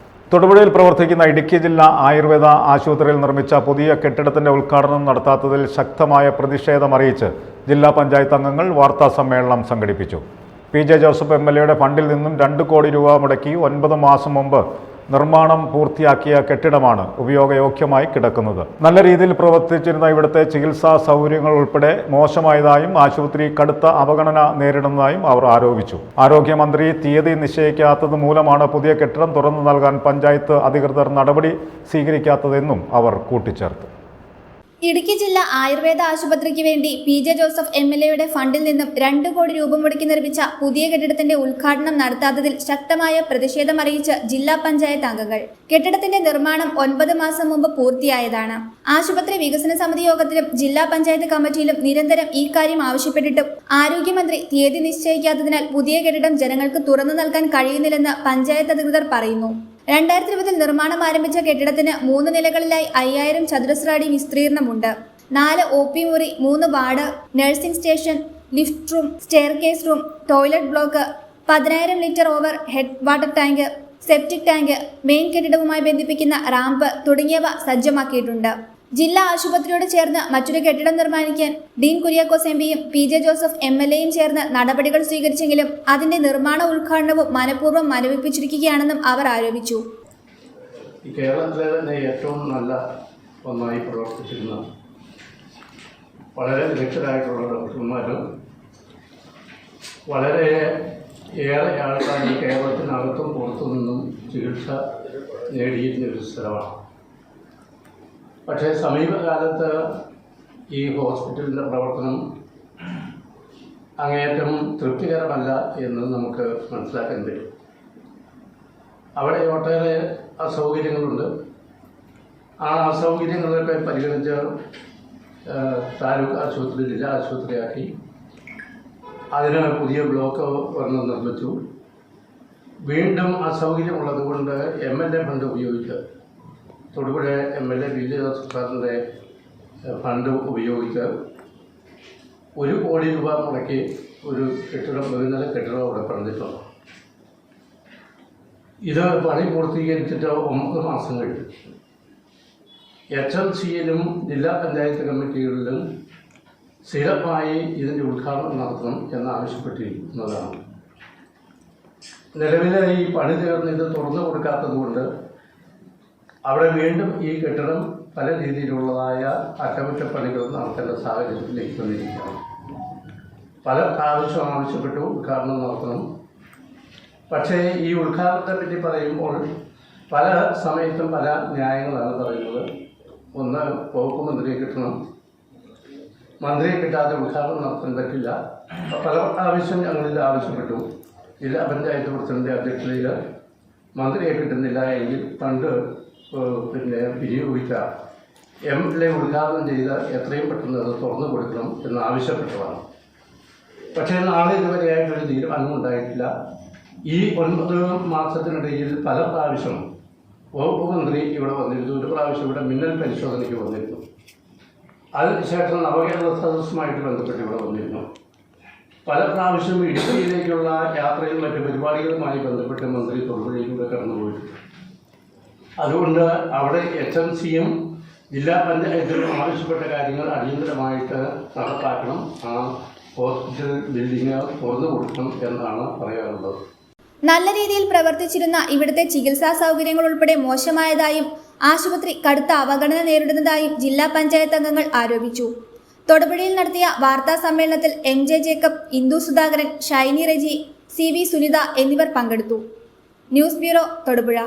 തൊടുപുഴയിൽ പ്രവർത്തിക്കുന്ന ഇടുക്കി ജില്ലാ ആയുർവേദ ആശുപത്രിയിൽ നിർമ്മിച്ച പുതിയ കെട്ടിടത്തിന്റെ ഉദ്ഘാടനം നടത്താത്തതിൽ ശക്തമായ പ്രതിഷേധമറിയിച്ച് ജില്ലാ പഞ്ചായത്ത് അംഗങ്ങൾ വാർത്താ സമ്മേളനം സംഘടിപ്പിച്ചു. PJ ജോസഫ് MLA യുടെ ഫണ്ടിൽ നിന്നും 2 കോടി രൂപ മുടക്കി 9 മാസം മുമ്പ് നിർമ്മാണം പൂർത്തിയാക്കിയ കെട്ടിടമാണ് ഉപയോഗയോഗ്യമായി കിടക്കുന്നത്. നല്ല രീതിയിൽ പ്രവർത്തിച്ചിരുന്ന ഇവിടുത്തെ ചികിത്സാ സൗകര്യങ്ങൾ ഉൾപ്പെടെ മോശമായതായും ആശുപത്രി കടുത്ത അവഗണന നേരിടുന്നതായും അവർ ആരോപിച്ചു. ആരോഗ്യമന്ത്രി തീയതി നിശ്ചയിക്കാത്തത് മൂലമാണ് പുതിയ കെട്ടിടം തുറന്നു നൽകാൻ പഞ്ചായത്ത് അധികൃതർ നടപടി സ്വീകരിക്കാത്തതെന്നും അവർ കൂട്ടിച്ചേർത്തു. ഇടുക്കി ജില്ലാ ആയുർവേദ ആശുപത്രിക്ക് വേണ്ടി PJ ജോസഫ് MLAയുടെ ഫണ്ടിൽ നിന്നും 2 കോടി രൂപ മുടക്കി നിർമ്മിച്ച പുതിയ കെട്ടിടത്തിന്റെ ഉദ്ഘാടനം നടത്താത്തതിൽ ശക്തമായ പ്രതിഷേധമറിയിച്ച് ജില്ലാ പഞ്ചായത്ത് അംഗങ്ങൾ. കെട്ടിടത്തിന്റെ നിർമ്മാണം 9 മാസം മുമ്പ് പൂർത്തിയായതാണ്. ആശുപത്രി വികസന സമിതി യോഗത്തിലും ജില്ലാ പഞ്ചായത്ത് കമ്മിറ്റിയിലും നിരന്തരം ഈ കാര്യം ആവശ്യപ്പെട്ടിട്ടും ആരോഗ്യമന്ത്രി തീയതി നിശ്ചയിക്കാത്തതിനാൽ പുതിയ കെട്ടിടം ജനങ്ങൾക്ക് തുറന്നു നൽകാൻ കഴിയുന്നില്ലെന്ന് പഞ്ചായത്ത് അധികൃതർ പറയുന്നു. 2020 നിർമ്മാണം ആരംഭിച്ച കെട്ടിടത്തിന് 3 നിലകളിലായി 5000 ചതുരശ്ര അടി വിസ്തീർണമുണ്ട്. 4 OP മുറി, 3 ward, nursing station, lift room, staircase room, toilet block, 10000 litre over head water tank, septic tank, main കെട്ടിടവുമായി ബന്ധിപ്പിക്കുന്ന റാമ്പ് തുടങ്ങിയവ സജ്ജമാക്കിയിട്ടുണ്ട്. ജില്ലാ ആശുപത്രിയോട് ചേർന്ന് മറ്റൊരു കെട്ടിടം നിർമ്മിക്കാൻ ഡീൻ കുര്യാക്കോസ് MPയും PJ ജോസഫ് MLAയും ചേർന്ന് നടപടികൾ സ്വീകരിച്ചെങ്കിലും അതിന്റെ നിർമ്മാണ ഉദ്ഘാടനവും മനഃപൂർവ്വം മരവിപ്പിച്ചിരിക്കുകയാണെന്നും അവർ ആരോപിച്ചു. കേരളത്തിലെ തന്നെ ഏറ്റവും നല്ല ഒന്നായി പ്രവർത്തിച്ചിരുന്ന വളരെ വിദഗ്ധരായിട്ടുള്ള ഡോക്ടർമാരും വളരെ ഏറെ ആൾക്കാർ ഈ കേരളത്തിനകത്തും പുറത്തു നിന്നും ചികിത്സ നേടിയിരുന്നൊരു സ്ഥലമാണ്. പക്ഷേ സമീപകാലത്ത് ഈ ഹോസ്പിറ്റലിൻ്റെ പ്രവർത്തനം അങ്ങേയറ്റം തൃപ്തികരമല്ല എന്ന് നമുക്ക് മനസ്സിലാക്കാൻ കഴിയും. അവിടെ ഒട്ടേറെ അസൗകര്യങ്ങളുണ്ട്. ആ അസൗകര്യങ്ങളൊക്കെ പരിഗണിച്ച് താലൂക്ക് ആശുപത്രി ജില്ലാ ആശുപത്രിയാക്കി അതിന് പുതിയ ബ്ലോക്ക് ഒരെണ്ണം നിർമ്മിച്ചു. വീണ്ടും അസൗകര്യമുള്ളത് കൊണ്ട് MLA ഫണ്ട് ഉപയോഗിച്ച് തൊടുപുഴ MLA PJ ജോസഫ് സാറിൻ്റെ ഫണ്ട് ഉപയോഗിച്ച് 1 കോടി രൂപ മുടക്കി ഒരു കെട്ടിടം, 1 നില കെട്ടിടം അവിടെ പണിതിട്ടുണ്ട്. ഇത് പണി പൂർത്തീകരിച്ചിട്ട് 9 മാസം കഴിഞ്ഞു. HMCയിലും ജില്ലാ പഞ്ചായത്ത് കമ്മിറ്റികളിലും സ്ഥിരമായി ഇതിൻ്റെ ഉദ്ഘാടനം നടത്തണം എന്നാവശ്യപ്പെട്ടിരിക്കുന്നതാണ്. നിലവിലെ ഈ പണി തീർന്ന് ഇത് തുറന്നു കൊടുക്കാത്തത് കൊണ്ട് അവിടെ വീണ്ടും ഈ കെട്ടിടം പല രീതിയിലുള്ളതായ അറ്റകുറ്റപ്പണികൾ നടത്തേണ്ട സാഹചര്യത്തിലേക്ക് വന്നിരിക്കുകയാണ്. പല പ്രാവശ്യം ആവശ്യപ്പെട്ടു ഉദ്ഘാടനം നടത്തണം. പക്ഷേ ഈ ഉദ്ഘാടനത്തെ പറ്റി പറയുമ്പോൾ പല സമയത്തും പല ന്യായങ്ങളാണ് പറയുന്നത്. ഒന്ന്, വകുപ്പ് മന്ത്രിയെ കിട്ടണം, മന്ത്രിയെ കിട്ടാതെ ഉദ്ഘാടനം നടത്താൻ പറ്റില്ല. പല പ്രാവശ്യം ഞങ്ങളിത് ആവശ്യപ്പെട്ടു. ജില്ലാ പഞ്ചായത്ത് പ്രസിഡന്റ് അധ്യക്ഷതയിൽ മന്ത്രിയെ കിട്ടുന്നില്ല എങ്കിൽ ഫണ്ട് വിനിയോഗിച്ച MLA ഉദ്ഘാടനം ചെയ്ത് എത്രയും പെട്ടെന്ന് അത് തുറന്നു കൊടുക്കണം എന്ന് ആവശ്യപ്പെട്ടതാണ്. പക്ഷേ നാളെ ഇതുവരെയായിട്ടൊരു തീരുമാനം ഉണ്ടായിട്ടില്ല. ഈ 9 മാസത്തിനിടയിൽ പല പ്രാവശ്യം വകുപ്പ് മന്ത്രി ഇവിടെ വന്നിരുന്നു. ഒരു പ്രാവശ്യം ഇവിടെ മിന്നൽ പരിശോധനയ്ക്ക് വന്നിരുന്നു. അതിനുശേഷം നവകേരള സദസ്സുമായിട്ട് ബന്ധപ്പെട്ട് ഇവിടെ വന്നിരുന്നു. പല പ്രാവശ്യം ഇടുക്കിയിലേക്കുള്ള യാത്രയും മറ്റു പരിപാടികളുമായി ബന്ധപ്പെട്ട് മന്ത്രി തൊടുപുഴയിലൂടെ കടന്നുപോയിട്ടുണ്ട്. അതുകൊണ്ട് അവിടെ HMCയും ജില്ലാ പഞ്ചായത്തിലും ആവശ്യപ്പെട്ട കാര്യങ്ങൾ അടിയന്തരമായിട്ട് നടപ്പാക്കണം. ആ ഹോസ്പിറ്റൽ ബിൽഡിംഗ് തുറന്നു കൊടുക്കണം എന്നാണ് പറയാനുള്ളത്. നല്ല രീതിയിൽ പ്രവർത്തിച്ചിരുന്ന ഇവിടുത്തെ ചികിത്സാ സൗകര്യങ്ങൾ ഉൾപ്പെടെ മോശമായതായും ആശുപത്രി കടുത്ത അവഗണന നേരിടുന്നതായും ജില്ലാ പഞ്ചായത്ത് അംഗങ്ങൾ ആരോപിച്ചു. തൊടുപുഴയിൽ നടത്തിയ വാർത്താ സമ്മേളനത്തിൽ MJ Jacob, Indu Sudhakaran, Shiny Reji, CV Sunitha എന്നിവർ പങ്കെടുത്തു. News bureau, Thodupuzha.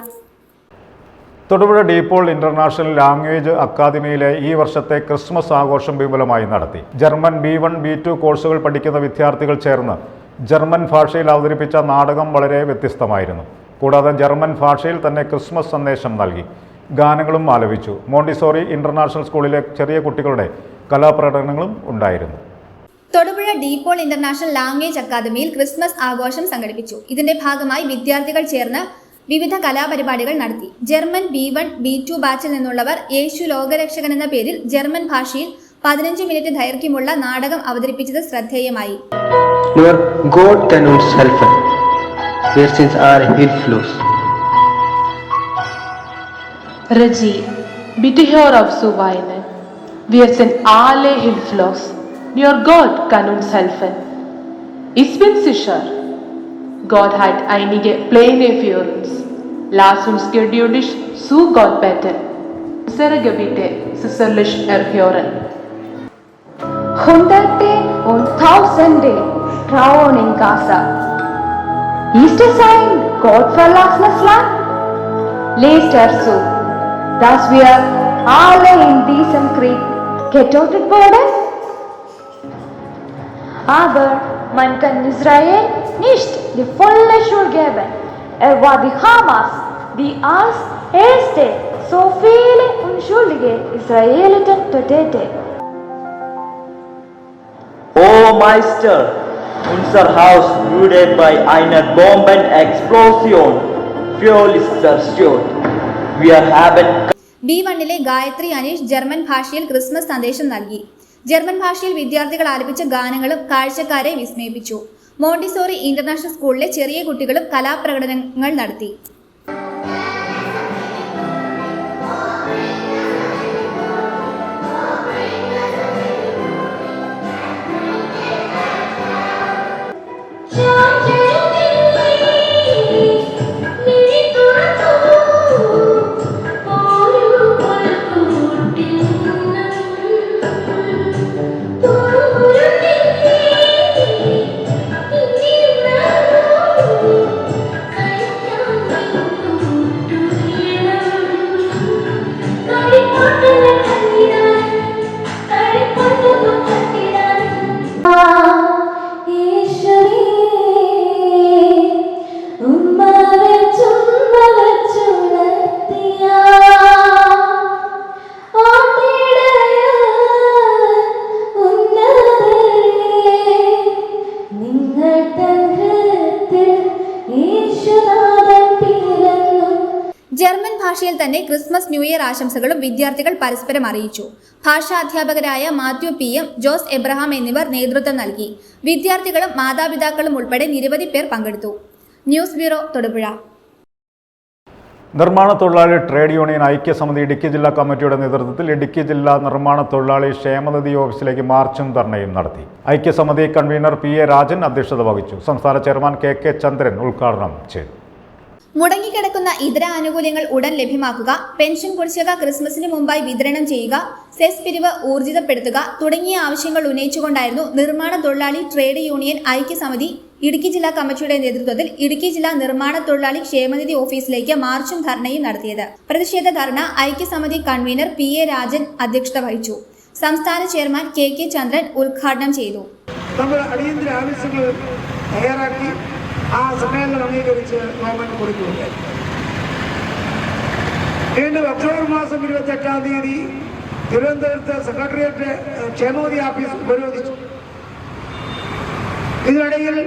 Thodupuzha DePaul international language അക്കാദമിയിലെ ഈ വർഷത്തെ ക്രിസ്മസ് ആഘോഷം വിപുലമായി നടത്തി. ജർമ്മൻ B1, B2 കോഴ്സുകൾ പഠിക്കുന്ന വിദ്യാർത്ഥികൾ ചേർന്ന് ജർമ്മൻ ഭാഷയിൽ അവതരിപ്പിച്ച നാടകം വളരെ വ്യത്യസ്തമായിരുന്നു. കൂടാതെ ജർമ്മൻ ഭാഷയിൽ തന്നെ ക്രിസ്മസ് സന്ദേശം നൽകി. ഗാനങ്ങളും ആലപിച്ചു. മോണ്ടിസോറി ഇന്റർനാഷണൽ സ്കൂളിലെ ചെറിയ കുട്ടികളുടെ കലാപ്രകടനങ്ങളും ഉണ്ടായിരുന്നു. തൊടുപുഴ ഡീപോൾ ഇന്റർനാഷണൽ ലാംഗ്വേജ് അക്കാദമിയിൽ ക്രിസ്മസ് ആഘോഷം സംഘടിപ്പിച്ചു. ഇതിന്റെ ഭാഗമായി വിദ്യാർത്ഥികൾ ചേർന്ന് വിവിധ കലാപരിപാടികൾ നടത്തി. ജർമ്മൻ B1, B2 ബാച്ചിൽ നിന്നുള്ളവർ യേശു ലോകരക്ഷകൻ എന്ന പേരിൽ ജർമ്മൻ ഭാഷയിൽ 15 മിനിറ്റ് ദൈർഘ്യമുള്ള നാടകം അവതരിപ്പിച്ചത് ശ്രദ്ധേയമായി. God can uns helfen. Wir sind alle hilflos. Regie, bitte hör auf zu weinen. Wir sind alle hilflos. Nur Gott kann uns helfen. Ich bin sicher, Gott hat einige Pläne für uns. Las uns geduldig zu Gott beten. Unsere Gebete sicherlich erhören. Hunderte und Tausende trauen in Gaza. Ist es ein gottverlassenes Land? Lest so, dass wir alle in diesem Krieg getötet wurden? Aber man kann Israel nicht die volle Schuld geben. War die Hamas, die als erste so viele unschuldige Israeliten tötete. O Meister, unser Haus wurde bei einer Bombenexplosion völlig zerstört. Wir haben B1-ലെ Gayathri Aneesh German ഭാഷയിൽ Christmas സന്ദേശം നൽകി. German ഭാഷയിൽ വിദ്യാർത്ഥികൾ ആലപിച്ച ഗാനങ്ങളും കാഴ്ചക്കാരെ വിസ്മയിപ്പിച്ചു. Montessori international സ്കൂളിലെ ചെറിയ കുട്ടികളും കലാപ്രകടനങ്ങൾ നടത്തി. ജർമ്മൻ ഭാഷയിൽ തന്നെ ക്രിസ്മസ് ന്യൂ ഇയർ ആശംസകളും വിദ്യാർത്ഥികൾ പരസ്പരം അറിയിച്ചു. ഭാഷാധ്യാപകരായ മാത്യു PM, ജോസ് എബ്രഹാം എന്നിവർ നേതൃത്വം നൽകി. വിദ്യാർത്ഥികളും മാതാപിതാക്കളും ഉൾപ്പെടെ നിരവധി പേർ പങ്കെടുത്തു. News bureau, Thodupuzha. നിർമ്മാണ തൊഴിലാളി ട്രേഡ് യൂണിയൻ ഐക്യസമിതി ഇടുക്കി ജില്ലാ കമ്മിറ്റിയുടെ നേതൃത്വത്തിൽ ഇടുക്കി ജില്ലാ നിർമ്മാണ തൊഴിലാളി ക്ഷേമനിധി ഓഫീസിലേക്ക് മാർച്ചും ധർണയും നടത്തി. ഐക്യസമിതി കൺവീനർ PA രാജൻ അധ്യക്ഷത വഹിച്ചു. സംസ്ഥാന ചെയർമാൻ KK ചന്ദ്രൻ ഉദ്ഘാടനം ചെയ്തു. മുടങ്ങിക്കിടക്കുന്ന ഇതര ആനുകൂല്യങ്ങൾ ഉടൻ ലഭ്യമാക്കുക, പെൻഷൻ കുടിശ്ശിക ക്രിസ്മസിന് മുമ്പായി വിതരണം ചെയ്യുക, സെസ് പിരിവ് ഊർജിതപ്പെടുത്തുക തുടങ്ങിയ ആവശ്യങ്ങൾ ഉന്നയിച്ചുകൊണ്ടായിരുന്നു നിർമ്മാണ തൊഴിലാളി ട്രേഡ് യൂണിയൻ ഐക്യസമിതി ഇടുക്കി ജില്ലാ കമ്മിറ്റിയുടെ നേതൃത്വത്തിൽ ഇടുക്കി ജില്ലാ നിർമ്മാണ തൊഴിലാളി ക്ഷേമനിധി ഓഫീസിലേക്ക് മാർച്ചും ധർണയും നടത്തിയത്. പ്രതിഷേധ ധർണ ഐക്യസമിതി കൺവീനർ PA രാജൻ അധ്യക്ഷത വഹിച്ചു. സംസ്ഥാന ചെയർമാൻ KK ചന്ദ്രൻ ഉദ്ഘാടനം ചെയ്തു. നമ്മൾ അടിയന്തര ആവശ്യങ്ങൾ തയ്യാറാക്കി ആ സമ്മേളനം അംഗീകരിച്ച് ഗവൺമെന്റ് കൊടുക്കുകയുണ്ടായി. വീണ്ടും ഒക്ടോബർ മാസം 28-ാം തീയതി തിരുവനന്തപുരത്ത് സെക്രട്ടേറിയറ്റ് ക്ഷേമനിധി ഓഫീസ് ഉപരോധിച്ചു. ഇതിനിടയിൽ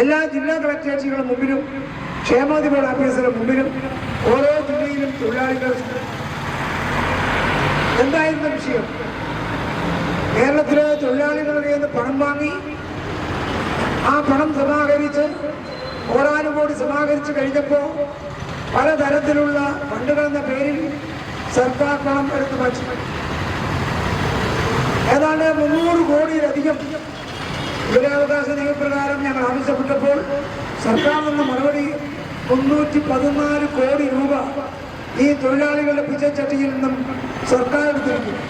എല്ലാ ജില്ലാ കളക്ടറേറ്റുകളുടെ മുമ്പിലും ക്ഷേമനിധി ബോർഡ് ഓഫീസറുടെ മുമ്പിലും ഓരോ ജില്ലയിലും തൊഴിലാളികൾ എന്തായിരുന്ന വിഷയം? കേരളത്തിലെ തൊഴിലാളികളുടെ കയ്യിൽ നിന്ന് പണം വാങ്ങി ആ പണം സമാഹരിച്ച് കോടാനുകോടി സമാഹരിച്ച് കഴിഞ്ഞപ്പോൾ പലതരത്തിലുള്ള ഫണ്ടുകൾ എന്ന പേരിൽ സർക്കാർ പണം എടുത്തു മാറ്റി. ഏതാണ്ട് 300 കോടിയിലധികം വിവരാവകാശ നിയമപ്രകാരം ഞങ്ങൾ ആവശ്യപ്പെട്ടപ്പോൾ സർക്കാർ നിന്ന് മറുപടി 314 കോടി രൂപ ഈ തൊഴിലാളികളുടെ പിച്ചച്ചട്ടിയിൽ നിന്നും സർക്കാർ എടുത്തിരിക്കുന്നു.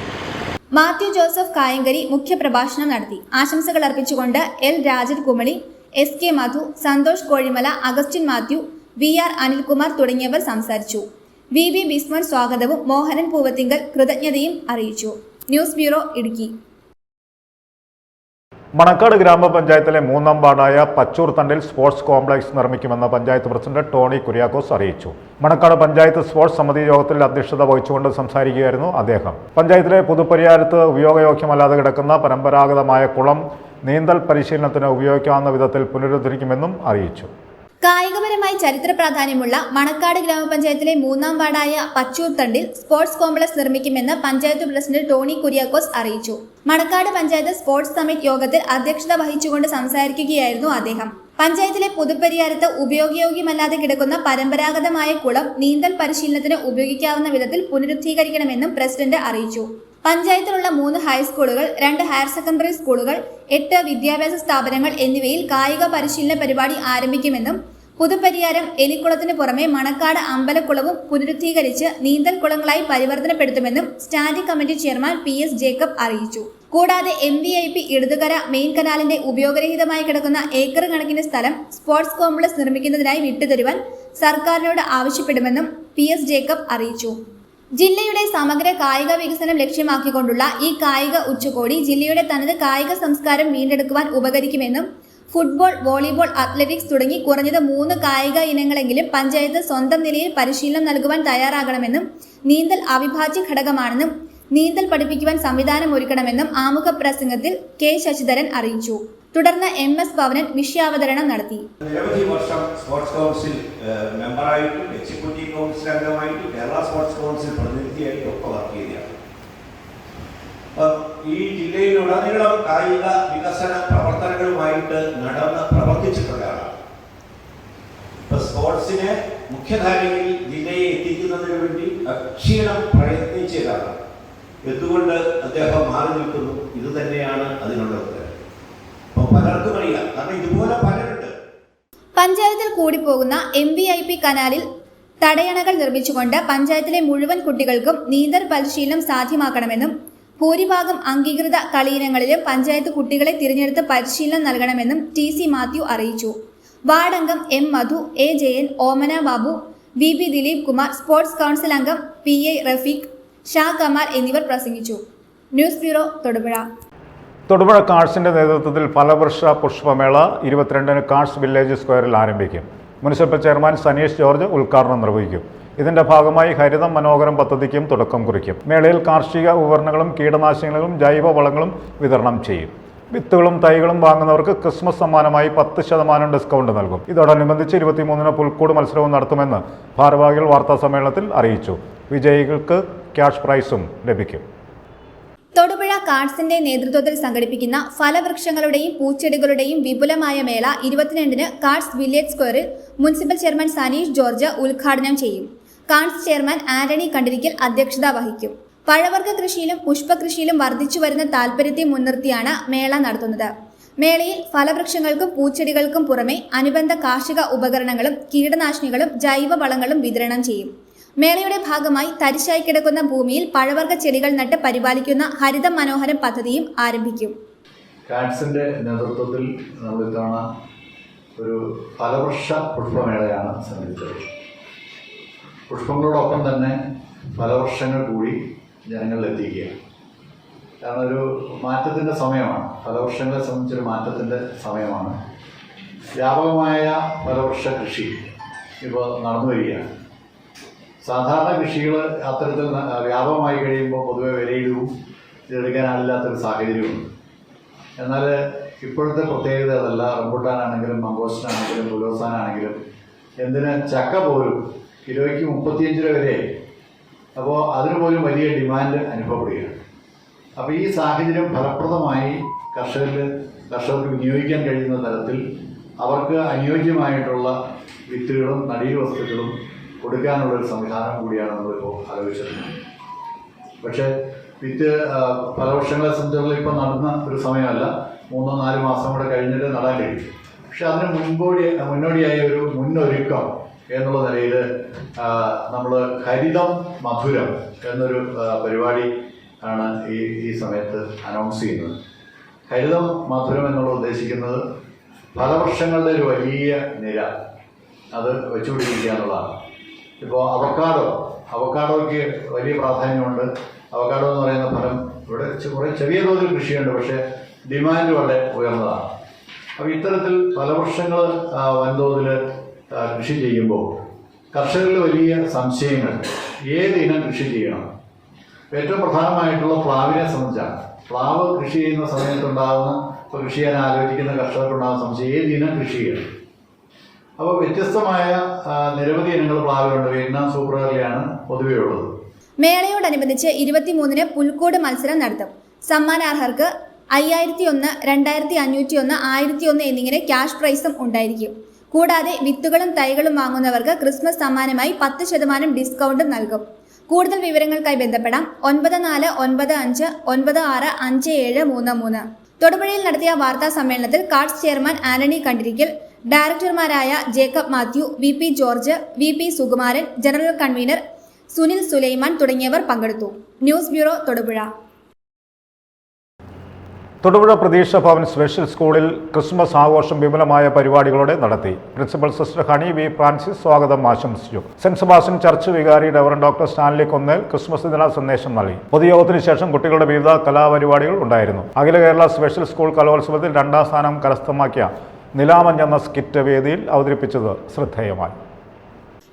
മാത്യു ജോസഫ് കായങ്കരി മുഖ്യപ്രഭാഷണം നടത്തി. ആശംസകൾ അർപ്പിച്ചുകൊണ്ട് L രാജൻ കുമളി, SK മധു, സന്തോഷ് കോഴിമല, അഗസ്റ്റിൻ മാത്യു, VR അനിൽകുമാർ തുടങ്ങിയവർ സംസാരിച്ചു. VB ബിസ്മൻ സ്വാഗതവും മോഹനൻ പൂവത്തിങ്കൽ കൃതജ്ഞതയും അറിയിച്ചു. News bureau, Idukki. മണക്കാട് ഗ്രാമപഞ്ചായത്തിലെ 3ാം വാർഡായ പച്ചൂർ തണ്ടിൽ സ്പോർട്സ് കോംപ്ലക്സ് നിർമ്മിക്കുമെന്ന് പഞ്ചായത്ത് പ്രസിഡന്റ് ടോണി കുര്യാക്കോസ് അറിയിച്ചു. മണക്കാട് പഞ്ചായത്ത് സ്പോർട്സ് സമിതി യോഗത്തിൽ അധ്യക്ഷത വഹിച്ചുകൊണ്ട് സംസാരിക്കുകയായിരുന്നു അദ്ദേഹം. പഞ്ചായത്തിലെ പുതുപരിയാരത്ത് ഉപയോഗയോഗ്യമല്ലാതെ കിടക്കുന്ന പരമ്പരാഗതമായ കുളം നീന്തൽ പരിശീലനത്തിന് ഉപയോഗിക്കാവുന്ന വിധത്തിൽ പുനരുദ്ധരിക്കുമെന്നും അറിയിച്ചു. കായികപരമായി ചരിത്ര പ്രാധാന്യമുള്ള മണക്കാട് ഗ്രാമപഞ്ചായത്തിലെ 3ാം വാർഡായ പച്ചൂർ തണ്ടിൽ സ്പോർട്സ് കോംപ്ലക്സ് നിർമ്മിക്കുമെന്ന് പഞ്ചായത്ത് പ്രസിഡന്റ് ടോണി കുര്യാക്കോസ് അറിയിച്ചു. മണക്കാട് പഞ്ചായത്ത് സ്പോർട്സ് സമിറ്റ് യോഗത്തിൽ അധ്യക്ഷത വഹിച്ചുകൊണ്ട് സംസാരിക്കുകയായിരുന്നു അദ്ദേഹം. പഞ്ചായത്തിലെ പുതുപ്പരിയാരത്ത് ഉപയോഗയോഗ്യമല്ലാതെ കിടക്കുന്ന പരമ്പരാഗതമായ കുളം നീന്തൽ പരിശീലനത്തിന് ഉപയോഗിക്കാവുന്ന വിധത്തിൽ പുനരുദ്ധീകരിക്കണമെന്നും പ്രസിഡന്റ് അറിയിച്ചു. പഞ്ചായത്തിലുള്ള 3 ഹൈസ്കൂളുകൾ, 2 ഹയർ സെക്കൻഡറി സ്കൂളുകൾ, 8 വിദ്യാഭ്യാസ സ്ഥാപനങ്ങൾ എന്നിവയിൽ കായിക പരിശീലന പരിപാടി ആരംഭിക്കുമെന്നും പുതുപരിയാരം എലിക്കുളത്തിന് പുറമെ മണക്കാട് അമ്പലക്കുളവും പുനരുദ്ധീകരിച്ച് നീന്തൽക്കുളങ്ങളായി പരിവർത്തനപ്പെടുത്തുമെന്നും standing committee chairman PS Jacob അറിയിച്ചു. കൂടാതെ MVIP ഇടതുകര മെയിൻ കനാലിന്റെ ഉപയോഗരഹിതമായി കിടക്കുന്ന ഏക്കർ കണക്കിന് സ്ഥലം സ്പോർട്സ് കോംപ്ലക്സ് നിർമ്മിക്കുന്നതിനായി വിട്ടുതരുവാൻ സർക്കാരിനോട് ആവശ്യപ്പെടുമെന്നും PS ജേക്കബ് അറിയിച്ചു. ജില്ലയുടെ സമഗ്ര കായിക വികസനം ലക്ഷ്യമാക്കിക്കൊണ്ടുള്ള ഈ കായിക ഉച്ചകോടി ജില്ലയുടെ തനത് കായിക സംസ്കാരം വീണ്ടെടുക്കുവാൻ ഉപകരിക്കുമെന്നും ഫുട്ബോൾ, വോളിബോൾ, അത്ലറ്റിക്സ് തുടങ്ങി കുറഞ്ഞത് 3 കായിക ഇനങ്ങളെങ്കിലും പഞ്ചായത്ത് സ്വന്തം നിലയിൽ പരിശീലനം നൽകുവാൻ തയ്യാറാകണമെന്നും നീന്തൽ അവിഭാജ്യ ഘടകമാണെന്നും നീന്തൽ പഠിപ്പിക്കുവാൻ സംവിധാനം ഒരുക്കണമെന്നും ആമുഖ പ്രസംഗത്തിൽ K ശശിധരൻ അറിയിച്ചു. തുടർന്ന് MS ഭവനൻ വിഷയാവതരണം നടത്തി. നിരവധി വർഷം സ്പോർട്സ് കൗൺസിൽ മെമ്പറായിട്ടും എക്സിക്യൂട്ടീവ് കൗൺസിൽ അംഗമായിട്ടും കേരള സ്പോർട്സ് കൗൺസിൽ പ്രതിനിധിയായിട്ടും ഒക്കെ വർക്ക് ചെയ്തതാണ്. ഈ ജില്ലയിലുടനീളം കായിക വികസന പ്രവർത്തനങ്ങളുമായിട്ട് പ്രവർത്തിച്ചിട്ടുള്ള ആളാണ്. ഇപ്പൊ സ്പോർട്സിനെ മുഖ്യധാരയിൽ ജില്ലയെ എത്തിക്കുന്നതിന് വേണ്ടി അക്ഷീണം പ്രയത്നിച്ചതാണ്. എന്തുകൊണ്ട് അദ്ദേഹം മാറി നിൽക്കുന്നു? ഇത് തന്നെയാണ് അതിനുള്ള ഉത്തരം. അപ്പൊ പലർക്കും അറിയാം, കാരണം ഇതുപോലെ പലരുണ്ട്. പഞ്ചായത്തിൽ കൂടിപ്പോകുന്ന MVIP കനാലിൽ തടയണകൾ നിർമ്മിച്ചുകൊണ്ട് പഞ്ചായത്തിലെ മുഴുവൻ കുട്ടികൾക്കും നീന്തൽ പരിശീലനം സാധ്യമാക്കണമെന്നും ഭൂരിഭാഗം അംഗീകൃത കളിയിനങ്ങളിലും പഞ്ചായത്ത് കുട്ടികളെ തിരഞ്ഞെടുത്ത് പരിശീലനം നൽകണമെന്നും TC മാത്യു അറിയിച്ചു. വാർഡംഗം M Madhu, A Jayan, Omana Babu, VB Dileep Kumar, sports council അംഗം PI റഫീഖ്, ഷാ കമാൽ എന്നിവർ പ്രസംഗിച്ചു. News bureau, Thodupuzha. തൊടുപുഴ കാർഡ്സിന്റെ നേതൃത്വത്തിൽ ഫലവൃക്ഷ പുഷ്പമേള 22-ന് കാർഡ്സ് വില്ലേജ് സ്ക്വയറിൽ ആരംഭിക്കും. മുനിസിപ്പൽ ചെയർമാൻ സനീഷ് ജോർജ് ഉദ്ഘാടനം നിർവഹിക്കും. ഇതിന്റെ ഭാഗമായി ഹരിതം മനോഹരം പദ്ധതിക്കും തുടക്കം കുറിക്കും. മേളയിൽ കാർഷിക ഉപകരണങ്ങളും കീടനാശിനികളും ജൈവവളങ്ങളും വിതരണം ചെയ്യും. വിത്തുകളും തൈകളും വാങ്ങുന്നവർക്ക് ക്രിസ്മസ് സമ്മാനമായി 10% ഡിസ്കൗണ്ട് നൽകും. ഇതോടനുബന്ധിച്ച് 23-ന് പുൽക്കൂട് മത്സരവും നടത്തുമെന്ന് ഭാരവാഹികൾ വാർത്താ സമ്മേളനത്തിൽ അറിയിച്ചു. വിജയികൾക്ക് ക്യാഷ് പ്രൈസും ലഭിക്കും. തൊടുപുഴ കാർഡ്സിന്റെ നേതൃത്വത്തിൽ സംഘടിപ്പിക്കുന്ന ഫലവൃക്ഷങ്ങളുടെയും പൂച്ചെടികളുടെയും വിപുലമായ മേള 22-ന് കാർഡ്സ് വില്ലേജ് സ്ക്വയറിൽ മുനിസിപ്പൽ ചെയർമാൻ സനീഷ് ജോർജ് ഉദ്ഘാടനം ചെയ്യും. കാർഡ്സ് ചെയർമാൻ ആന്റണി കണ്ടിരിക്കൽ അധ്യക്ഷത വഹിക്കും. പഴവർഗ്ഗ കൃഷിയിലും പുഷ്പകൃഷിയിലും വർദ്ധിച്ചു വരുന്ന താൽപര്യത്തെ മുൻനിർത്തിയാണ് മേള നടത്തുന്നത്. മേളയിൽ ഫലവൃക്ഷങ്ങൾക്കും പൂച്ചെടികൾക്കും പുറമെ അനുബന്ധ കാർഷിക ഉപകരണങ്ങളും കീടനാശിനികളും ജൈവവളങ്ങളും വിതരണം ചെയ്യും. മേളയുടെ ഭാഗമായി തരിശായി കിടക്കുന്ന ഭൂമിയിൽ പഴവർഗ്ഗ ചെടികൾ നട്ട് പരിപാലിക്കുന്ന ഹരിതം മനോഹരം പദ്ധതിയും ആരംഭിക്കും. കാഡ്സിന്റെ നേതൃത്വത്തിൽ നമ്മൾ ഇത്തവണ ഒരു ഫലവൃക്ഷ പുഷ്പമേളയാണ് സംഘടിപ്പിച്ചത്. പുഷ്പങ്ങളോടൊപ്പം തന്നെ ഫലവൃക്ഷങ്ങൾ കൂടി ജനങ്ങളിൽ എത്തിക്കുക. കാരണം ഒരു മാറ്റത്തിൻ്റെ സമയമാണ്. ഫലവൃക്ഷങ്ങളെ സംബന്ധിച്ചൊരു മാറ്റത്തിൻ്റെ സമയമാണ്. വ്യാപകമായ ഫലവൃക്ഷ കൃഷി ഇപ്പോൾ നടന്നു വരികയാണ്. സാധാരണ കൃഷികൾ അത്തരത്തിൽ വ്യാപകമായി കഴിയുമ്പോൾ പൊതുവെ വിലയിടവും ഇതെടുക്കാനാളില്ലാത്തൊരു സാഹചര്യമുണ്ട്. എന്നാൽ ഇപ്പോഴത്തെ പ്രത്യേകത അതല്ല. റംബുട്ടാനാണെങ്കിലും മംഗോസ്റ്റിനാണെങ്കിലും പുലോസാനാണെങ്കിലും എന്തിന് ചക്ക പോലും കിലോയ്ക്ക് 35 രൂപ വരെ. അപ്പോൾ അതിന് പോലും വലിയ ഡിമാൻഡ് അനുഭവപ്പെടുകയാണ്. അപ്പോൾ ഈ സാഹചര്യം ഫലപ്രദമായി കർഷകർക്ക് വിനിയോഗിക്കാൻ കഴിയുന്ന തരത്തിൽ അവർക്ക് അനുയോജ്യമായിട്ടുള്ള വിത്തുകളും നടീൽ വസ്തുക്കളും കൊടുക്കാനുള്ളൊരു സംവിധാനം കൂടിയാണ് നമ്മളിപ്പോൾ ആലോചിച്ചിരുന്നത്. പക്ഷേ വിത്ത് ഫലവൃക്ഷങ്ങളെ സംബന്ധിച്ചുള്ള ഇപ്പോൾ നടുന്ന ഒരു സമയമല്ല. 3-4 മാസം കൂടെ കഴിഞ്ഞിട്ട് നടാൻ കഴിയും. പക്ഷെ അതിന് മുന്നോടിയായ ഒരു മുന്നൊരുക്കം എന്നുള്ള നിലയിൽ നമ്മൾ ഹരിതം മധുരം എന്നൊരു പരിപാടി ആണ് ഈ സമയത്ത് അനൗൺസ് ചെയ്യുന്നത്. ഹരിതം മധുരം എന്നുള്ള ഉദ്ദേശിക്കുന്നത് ഫലവൃക്ഷങ്ങളുടെ ഒരു വലിയ നിര അത് വെച്ചുപിടിപ്പിക്കുക എന്നുള്ളതാണ്. ഇപ്പോൾ അവക്കാഡോയ്ക്ക് വലിയ പ്രാധാന്യമുണ്ട്. അവക്കാഡോ എന്ന് പറയുന്ന ഫലം ഇവിടെ കുറേ ചെറിയ തോതിൽ കൃഷിയുണ്ട്, പക്ഷേ ഡിമാൻഡ് വളരെ ഉയർന്നതാണ്. അപ്പോൾ ഇത്തരത്തിൽ ഫലവൃക്ഷങ്ങൾ വൻതോതിൽ കൃഷി ചെയ്യുമ്പോൾ കർഷകരിൽ വലിയ സംശയങ്ങൾ. ഏത് ഇനം കൃഷി ചെയ്യണം? ഏറ്റവും പ്രധാനമായിട്ടുള്ള പ്ലാവിനെ സംബന്ധിച്ചാണ്. പ്ലാവ് കൃഷി ചെയ്യുന്ന സമയത്തുണ്ടാകുന്ന, ഇപ്പോൾ കൃഷി ചെയ്യാൻ ആലോചിക്കുന്ന കർഷകർക്കുണ്ടാകുന്ന സംശയം ഏത് ഇനം കൃഷി ചെയ്യണം. അപ്പോൾ വ്യത്യസ്തമായ നിരവധി ഇനങ്ങൾ പ്ലാവിലുണ്ട്. വിയറ്റ്നാം സൂപ്പർ ഏർലിയാണ് പൊതുവേ ഉള്ളത്. മേളയോടനുബന്ധിച്ച് 23-ന് പുൽക്കൂട് മത്സരം നടത്തും. സമ്മാനാർഹർക്ക് 5001, 2501, 1001 എന്നിങ്ങനെ ക്യാഷ് പ്രൈസും ഉണ്ടായിരിക്കും. കൂടാതെ വിത്തുകളും തൈകളും വാങ്ങുന്നവർക്ക് ക്രിസ്മസ് സമ്മാനമായി 10% ഡിസ്കൗണ്ടും നൽകും. കൂടുതൽ വിവരങ്ങൾക്കായി ബന്ധപ്പെടാം 9495965733. തൊടുപുഴയിൽ നടത്തിയ വാർത്താ സമ്മേളനത്തിൽ കാർഡ്സ് ചെയർമാൻ ആന്റണി കണ്ടിരിക്കൽ, ഡയറക്ടർമാരായ Jacob Mathew, VP George, VP Sukumaran, general convener Sunil Sulaiman തുടങ്ങിയവർ പങ്കെടുത്തു. News bureau, Thodupuzha. തൊടുപുഴ പ്രതീക്ഷ ഭവൻ സ്പെഷ്യൽ സ്കൂളിൽ ക്രിസ്മസ് ആഘോഷം വിപുലമായ പരിപാടികളോടെ നടത്തി. Principal sister Honey V Francis സ്വാഗതം ആശംസിച്ചു. സെന്റ് സെബാസ്റ്റ്യൻ ചർച്ച് വികാരി reverend doctor Stanley Kunnel Christmas ദിന സന്ദേശം നൽകി. പൊതുയോഗത്തിന് ശേഷം കുട്ടികളുടെ വിവിധ കലാപരിപാടികൾ ഉണ്ടായിരുന്നു. അഖില കേരള സ്പെഷ്യൽ സ്കൂൾ കലോത്സവത്തിൽ 2ാം സ്ഥാനം കരസ്ഥമാക്കിയ നിലാമഞ്ഞ് എന്ന സ്കിറ്റ് വേദിയിൽ അവതരിപ്പിച്ചത് ശ്രദ്ധേയമായി.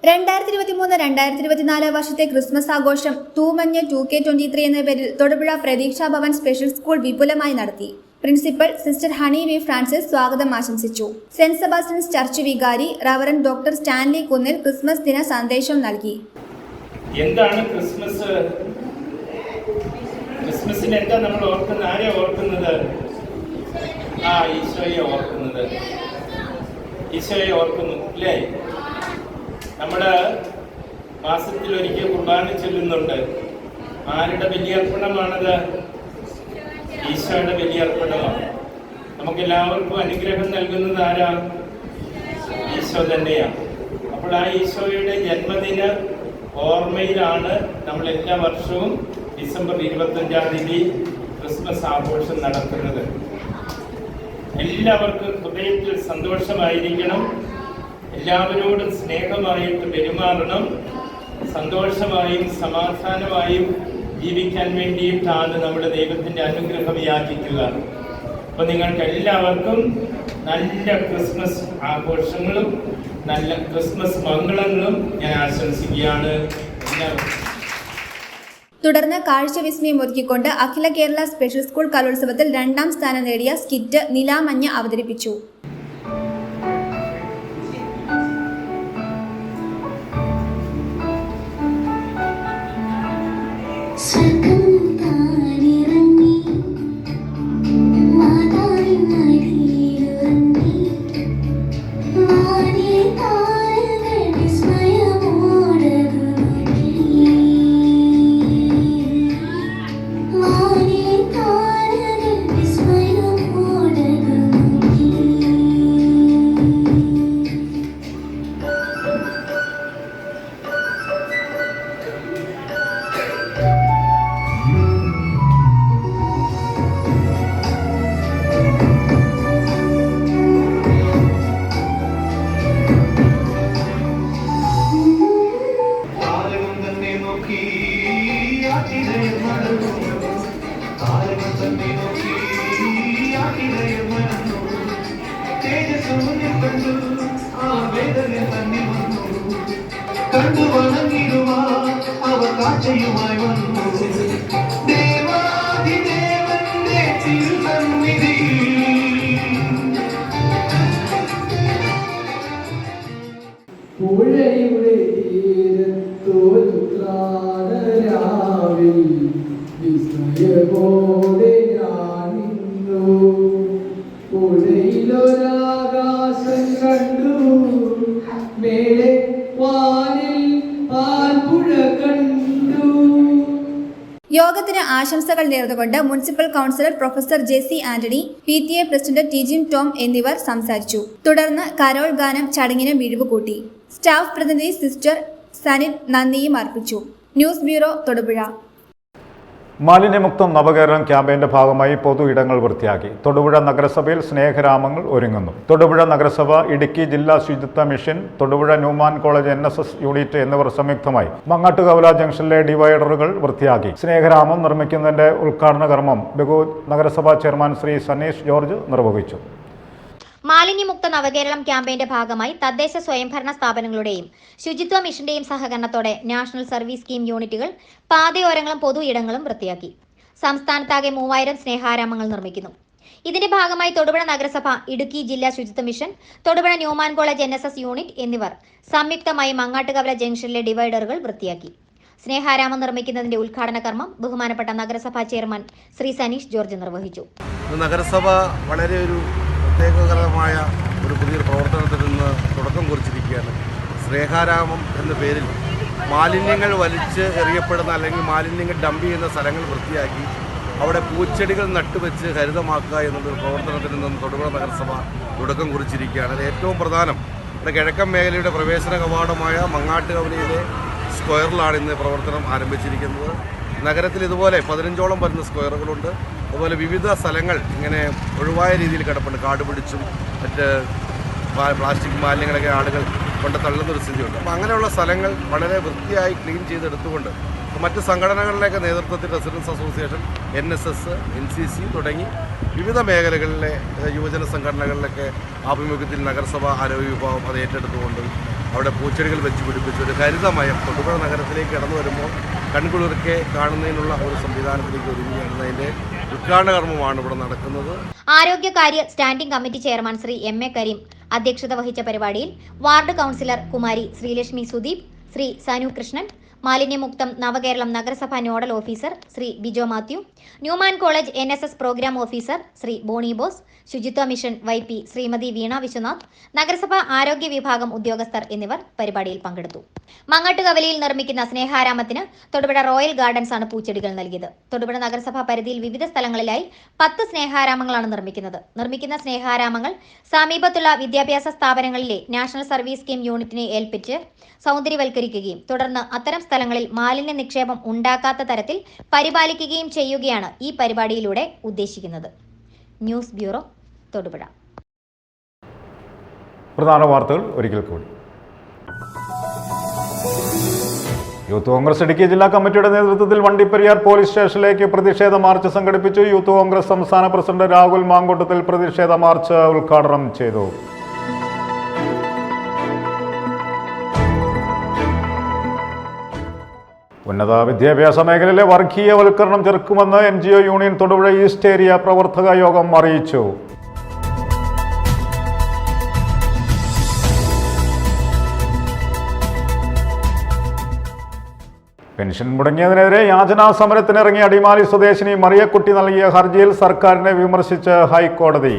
2023-2024 വർഷത്തെ ക്രിസ്മസ് ആഘോഷം തൂമഞ്ഞ് 2K23 എന്ന പേരിൽ തൊടുപുഴ പ്രതീക്ഷാ ഭവൻ സ്പെഷ്യൽ സ്കൂൾ വിപുലമായി നടത്തി. Principal sister Honey V Francis സ്വാഗതം ആശംസിച്ചു. സെന്റ് സെബാസ്റ്റ്യൻസ് ചർച്ച് വികാരി reverend doctor Stanley Kunnil Christmas ദിന സന്ദേശം നൽകി. എന്താണ് ക്രിസ്മസ്? ക്രിസ്മസിന് എന്താ നമ്മൾ ഓർക്കുന്നത്? ആരെ ഓർക്കുന്നത്? ഈശോയെ ഓർക്കുന്നത്. ഈശോയെ ഓർക്കുന്നു അല്ലേ? നമ്മൾ മാസത്തിൽ ഒരിക്കൽ കുർബാന ചൊല്ലുന്നുണ്ട്. ആരുടെ ബലിയർപ്പണമാണത്? ഈശോയുടെ ബലിയർപ്പണമാണ്. നമുക്കെല്ലാവർക്കും അനുഗ്രഹം നൽകുന്നത് ആരാ? ഈശോ തന്നെയാണ്. അപ്പോൾ ആ ഈശോയുടെ ജന്മദിന ഓർമ്മയിലാണ് നമ്മൾ എല്ലാ വർഷവും ഡിസംബർ 25-ാം തീയതി ക്രിസ്മസ് ആഘോഷം നടത്തുന്നത്. എല്ലാവർക്കും ഹൃദയത്തിൽ സന്തോഷമായിരിക്കണം. എല്ലാവരോടും സ്നേഹമായിട്ട് പെരുമാറണം. സന്തോഷമായും സമാധാനമായും ജീവിക്കാൻ വേണ്ടിയിട്ടാണ് നമ്മുടെ ദൈവത്തിൻ്റെ അനുഗ്രഹം യാചിക്കുക. അപ്പോൾ നിങ്ങൾക്ക് എല്ലാവർക്കും നല്ല ക്രിസ്മസ് ആഘോഷങ്ങളും നല്ല ക്രിസ്മസ് മംഗളങ്ങളും ഞാൻ ആശംസിക്കുകയാണ്. തുടർന്ന് കാഴ്ചവിസ്മയം ഒരുക്കിക്കൊണ്ട് അഖില കേരള സ്പെഷ്യൽ സ്കൂൾ കലോത്സവത്തിൽ 2ാം സ്ഥാനം നേടിയ സ്കിറ്റ് നിലാമഞ്ഞ് അവതരിപ്പിച്ചു. കണ്ടു വണങ്ങിടുവാ അവർ കാഴ്ചയുമായി വന്നു ദേവാധിദേവന്റെ തിരുസന്നിധി. പുഴയുടെ തീരത്തോരാവിൽ വിസ്മയമോടെ ഞാൻ നിന്നു. പുഴയിലൊരാകാശം കണ്ടു, മേലെ വാനിൽ പാൽപ്പുഴ കണ്ടു. യോഗത്തിന് ആശംസകൾ നേർന്നുകൊണ്ട് municipal councillor professor Jessy Antony, PTA president Tijin Tom എന്നിവർ സംസാരിച്ചു. തുടർന്ന് കരോൾ ഗാനം ചടങ്ങിന് മിഴിവ് കൂട്ടി. സ്റ്റാഫ് പ്രതിനിധി സിസ്റ്റർ സനിത് നന്ദിയും അർപ്പിച്ചു. News bureau, Thodupuzha. മാലിന്യമുക്തം നവകേരളം ക്യാമ്പയിന്റെ ഭാഗമായി പൊതു ഇടങ്ങൾ വൃത്തിയാക്കി. തൊടുപുഴ നഗരസഭയിൽ സ്നേഹരാമങ്ങൾ ഒരുങ്ങുന്നു. തൊടുപുഴ നഗരസഭ, ഇടുക്കി ജില്ലാ ശുചിത്വ mission, Thodupuzha Newman college NSS unit എന്നിവർ സംയുക്തമായി മങ്ങാട്ടുകവല ജംഗ്ഷനിലെ ഡിവൈഡറുകൾ വൃത്തിയാക്കി. സ്നേഹരാമം നിർമ്മിക്കുന്നതിന്റെ ഉദ്ഘാടന കർമ്മം ബഹു നഗരസഭാ ചെയർമാൻ ശ്രീ സനീഷ് ജോർജ് നിർവഹിച്ചു. മാലിന്യമുക്ത നവകേരളം ക്യാമ്പയിന്റെ ഭാഗമായി തദ്ദേശ സ്വയംഭരണ സ്ഥാപനങ്ങളുടെയും ശുചിത്വ മിഷന്റെയും സഹകരണത്തോടെ നാഷണൽ സർവീസ് സ്കീം യൂണിറ്റുകൾ പാതയോരങ്ങളും പൊതു ഇടങ്ങളും വൃത്തിയാക്കി. സംസ്ഥാനത്താകെ 3000 സ്നേഹാരാമങ്ങൾ നിർമ്മിക്കുന്നു. ഇതിന്റെ ഭാഗമായി തൊടുപുഴ നഗരസഭ, ഇടുക്കി ജില്ലാ ശുചിത്വ mission, Thodupuzha Newman college NSS unit എന്നിവർ സംയുക്തമായി മങ്ങാട്ടുകവല ജംഗ്ഷനിലെ ഡിവൈഡറുകൾ വൃത്തിയാക്കി. സ്നേഹാരാമം നിർമ്മിക്കുന്നതിന്റെ ഉദ്ഘാടന കർമ്മം ബഹുമാനപ്പെട്ട നഗരസഭാ ചെയർമാൻ ശ്രീ സനീഷ് ജോർജ് നിർവഹിച്ചു. നഗരസഭ വളരെ പ്രത്യേകകരമായ ഒരു പുതിയൊരു പ്രവർത്തനത്തിൽ നിന്ന് തുടക്കം കുറിച്ചിരിക്കുകയാണ്. സ്നേഹാരാമം എന്ന പേരിൽ മാലിന്യങ്ങൾ വലിച്ച് എറിയപ്പെടുന്ന അല്ലെങ്കിൽ മാലിന്യങ്ങൾ ഡംപ് ചെയ്യുന്ന സ്ഥലങ്ങൾ വൃത്തിയാക്കി അവിടെ പൂച്ചെടികൾ നട്ടുവെച്ച് ഹരിതമാക്കുക എന്നുള്ളൊരു പ്രവർത്തനത്തിൽ നിന്നും തൊടുപുഴ നഗരസഭ തുടക്കം കുറിച്ചിരിക്കുകയാണ്. അത് ഏറ്റവും പ്രധാനം ഇവിടെ കിഴക്കൻ മേഖലയുടെ പ്രവേശന കവാടമായ മങ്ങാട്ടുകവലയിലെ സ്ക്വയറിലാണ് ഇന്ന് പ്രവർത്തനം ആരംഭിച്ചിരിക്കുന്നത്. നഗരത്തിൽ ഇതുപോലെ 15ഓളം വരുന്ന സ്ക്വയറുകളുണ്ട്. അതുപോലെ വിവിധ സ്ഥലങ്ങൾ ഇങ്ങനെ ഒഴിവായ രീതിയിൽ കിടപ്പുണ്ട്. കാട് പിടിച്ചും മറ്റ് പ്ലാസ്റ്റിക് മാലിന്യങ്ങളൊക്കെ ആളുകൾ കൊണ്ട് തള്ളുന്നൊരു സ്ഥിതിയുണ്ട്. അപ്പോൾ അങ്ങനെയുള്ള സ്ഥലങ്ങൾ വളരെ വൃത്തിയായി ക്ലീൻ ചെയ്തെടുത്തുകൊണ്ട് മറ്റ് സംഘടനകളിലേക്ക് നേതൃത്വത്തിൽ റെസിഡൻസ് അസോസിയേഷൻ, NSS, NCC തുടങ്ങി വിവിധ മേഖലകളിലെ യുവജന സംഘടനകളിലൊക്കെ ആഭിമുഖ്യത്തിൽ നഗരസഭ ആരോഗ്യ വിഭാഗം അത് ഏറ്റെടുത്തുകൊണ്ട് അവിടെ പൂച്ചെടികൾ വെച്ച് പിടിപ്പിച്ച് ഒരു ഹരിതമയം തൊടുപുഴ നഗരത്തിലേക്ക് കടന്നു വരുമ്പോൾ കൺകുളിർക്കെ കാണുന്നതിനുള്ള ഒരു സംവിധാനത്തിലേക്ക് ഒരുങ്ങിയാണ്. അതിൻ്റെ ഉദ്ഘാടന കർമ്മമാണ് ഇവിടെ നടക്കുന്നത്. ആരോഗ്യകാര്യ standing committee chairman Shri M.A. Kareem അധ്യക്ഷത വഹിച്ച പരിപാടിയിൽ വാർഡ് കൗൺസിലർ കുമാരി ശ്രീലക്ഷ്മി സുദീപ്, ശ്രീ സനു കൃഷ്ണൻ, മാലിന്യമുക്തം നവകേരളം നഗരസഭ nodal officer Shri Bijo Mathew, Newman college NSS programme officer Shri Boney Bose, ശുചിത്വ മിഷൻ YP ശ്രീമതി വീണ വിശ്വനാഥ്, നഗരസഭ ആരോഗ്യ വിഭാഗം ഉദ്യോഗസ്ഥർ എന്നിവർ പരിപാടിയിൽ പങ്കെടുത്തു. മങ്ങാട്ടുകവലയിൽ നിർമ്മിക്കുന്ന സ്നേഹാരാമത്തിന് തൊടുപുഴ റോയൽ ഗാർഡൻസ് ആണ് പൂച്ചെടികൾ നൽകിയത്. തൊടുപുഴ നഗരസഭാ പരിധിയിൽ വിവിധ സ്ഥലങ്ങളിലായി 10 സ്നേഹാരാമങ്ങളാണ് നിർമ്മിക്കുന്നത്. നിർമ്മിക്കുന്ന സ്നേഹാരാമങ്ങൾ സമീപത്തുള്ള വിദ്യാഭ്യാസ സ്ഥാപനങ്ങളിലെ നാഷണൽ സർവീസ് സ്കീം യൂണിറ്റിനെ ഏൽപ്പിച്ച് സൗന്ദര്യവൽക്കരിക്കുകയും തുടർന്ന് അത്തരം സ്ഥലങ്ങളിൽ മാലിന്യ നിക്ഷേപം ഉണ്ടാക്കാത്ത തരത്തിൽ പരിപാലിക്കുകയും ചെയ്യുകയാണ് ഈ പരിപാടിയിലൂടെ ഉദ്ദേശിക്കുന്നത്. News bureau, Thodupuzha. പ്രധാന വാർത്തകൾ ഒരിക്കൽ കൂടി. യൂത്ത് കോൺഗ്രസ് ഇടുക്കി ജില്ലാ കമ്മിറ്റിയുടെ നേതൃത്വത്തിൽ വണ്ടിപ്പെരിയാർ പോലീസ് സ്റ്റേഷനിലേക്ക് പ്രതിഷേധ മാർച്ച് സംഘടിപ്പിച്ചു. യൂത്ത് കോൺഗ്രസ് സംസ്ഥാന പ്രസിഡന്റ് രാഹുൽ മാങ്കൂട്ടത്തിൽ പ്രതിഷേധ മാർച്ച് ഉദ്ഘാടനം ചെയ്തു. ഉന്നത വിദ്യാഭ്യാസ മേഖലയിലെ വർഗീയവൽക്കരണം ചെറുക്കുമെന്ന് NGO union Thodupuzha east area പ്രവർത്തക യോഗം അറിയിച്ചു. പെൻഷൻ മുടങ്ങിയതിനെതിരെ യാചനാ സമരത്തിനിറങ്ങിയ അടിമാലി സ്വദേശിനി മറിയക്കുട്ടി നൽകിയ ഹർജിയിൽ സർക്കാരിനെ വിമർശിച്ച് ഹൈക്കോടതി.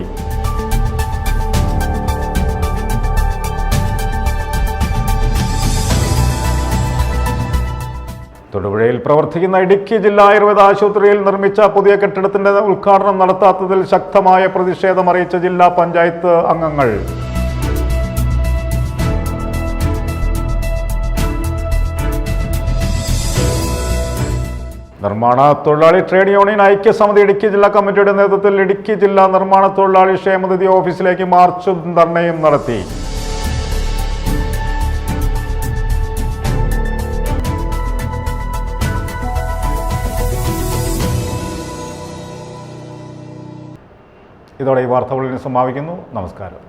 തൊടുപുഴയിൽ പ്രവർത്തിക്കുന്ന ഇടുക്കി ജില്ലാ ആയുർവേദ ആശുപത്രിയിൽ നിർമ്മിച്ച പുതിയ കെട്ടിടത്തിന്റെ ഉദ്ഘാടനം നടത്താത്തതിൽ ശക്തമായ പ്രതിഷേധം അറിയിച്ച ജില്ലാ പഞ്ചായത്ത് അംഗങ്ങൾ. നിർമ്മാണ തൊഴിലാളി ട്രേഡ് യൂണിയൻ ഐക്യസമിതി ഇടുക്കി ജില്ലാ കമ്മിറ്റിയുടെ നേതൃത്വത്തിൽ ഇടുക്കി ജില്ലാ നിർമ്മാണ തൊഴിലാളി ക്ഷേമനിധി ഓഫീസിലേക്ക് മാർച്ചും ധർണയും നടത്തി. ഇതോടെ ഈ വാർത്തകളിൽ സമാപിക്കുന്നു. നമസ്കാരം.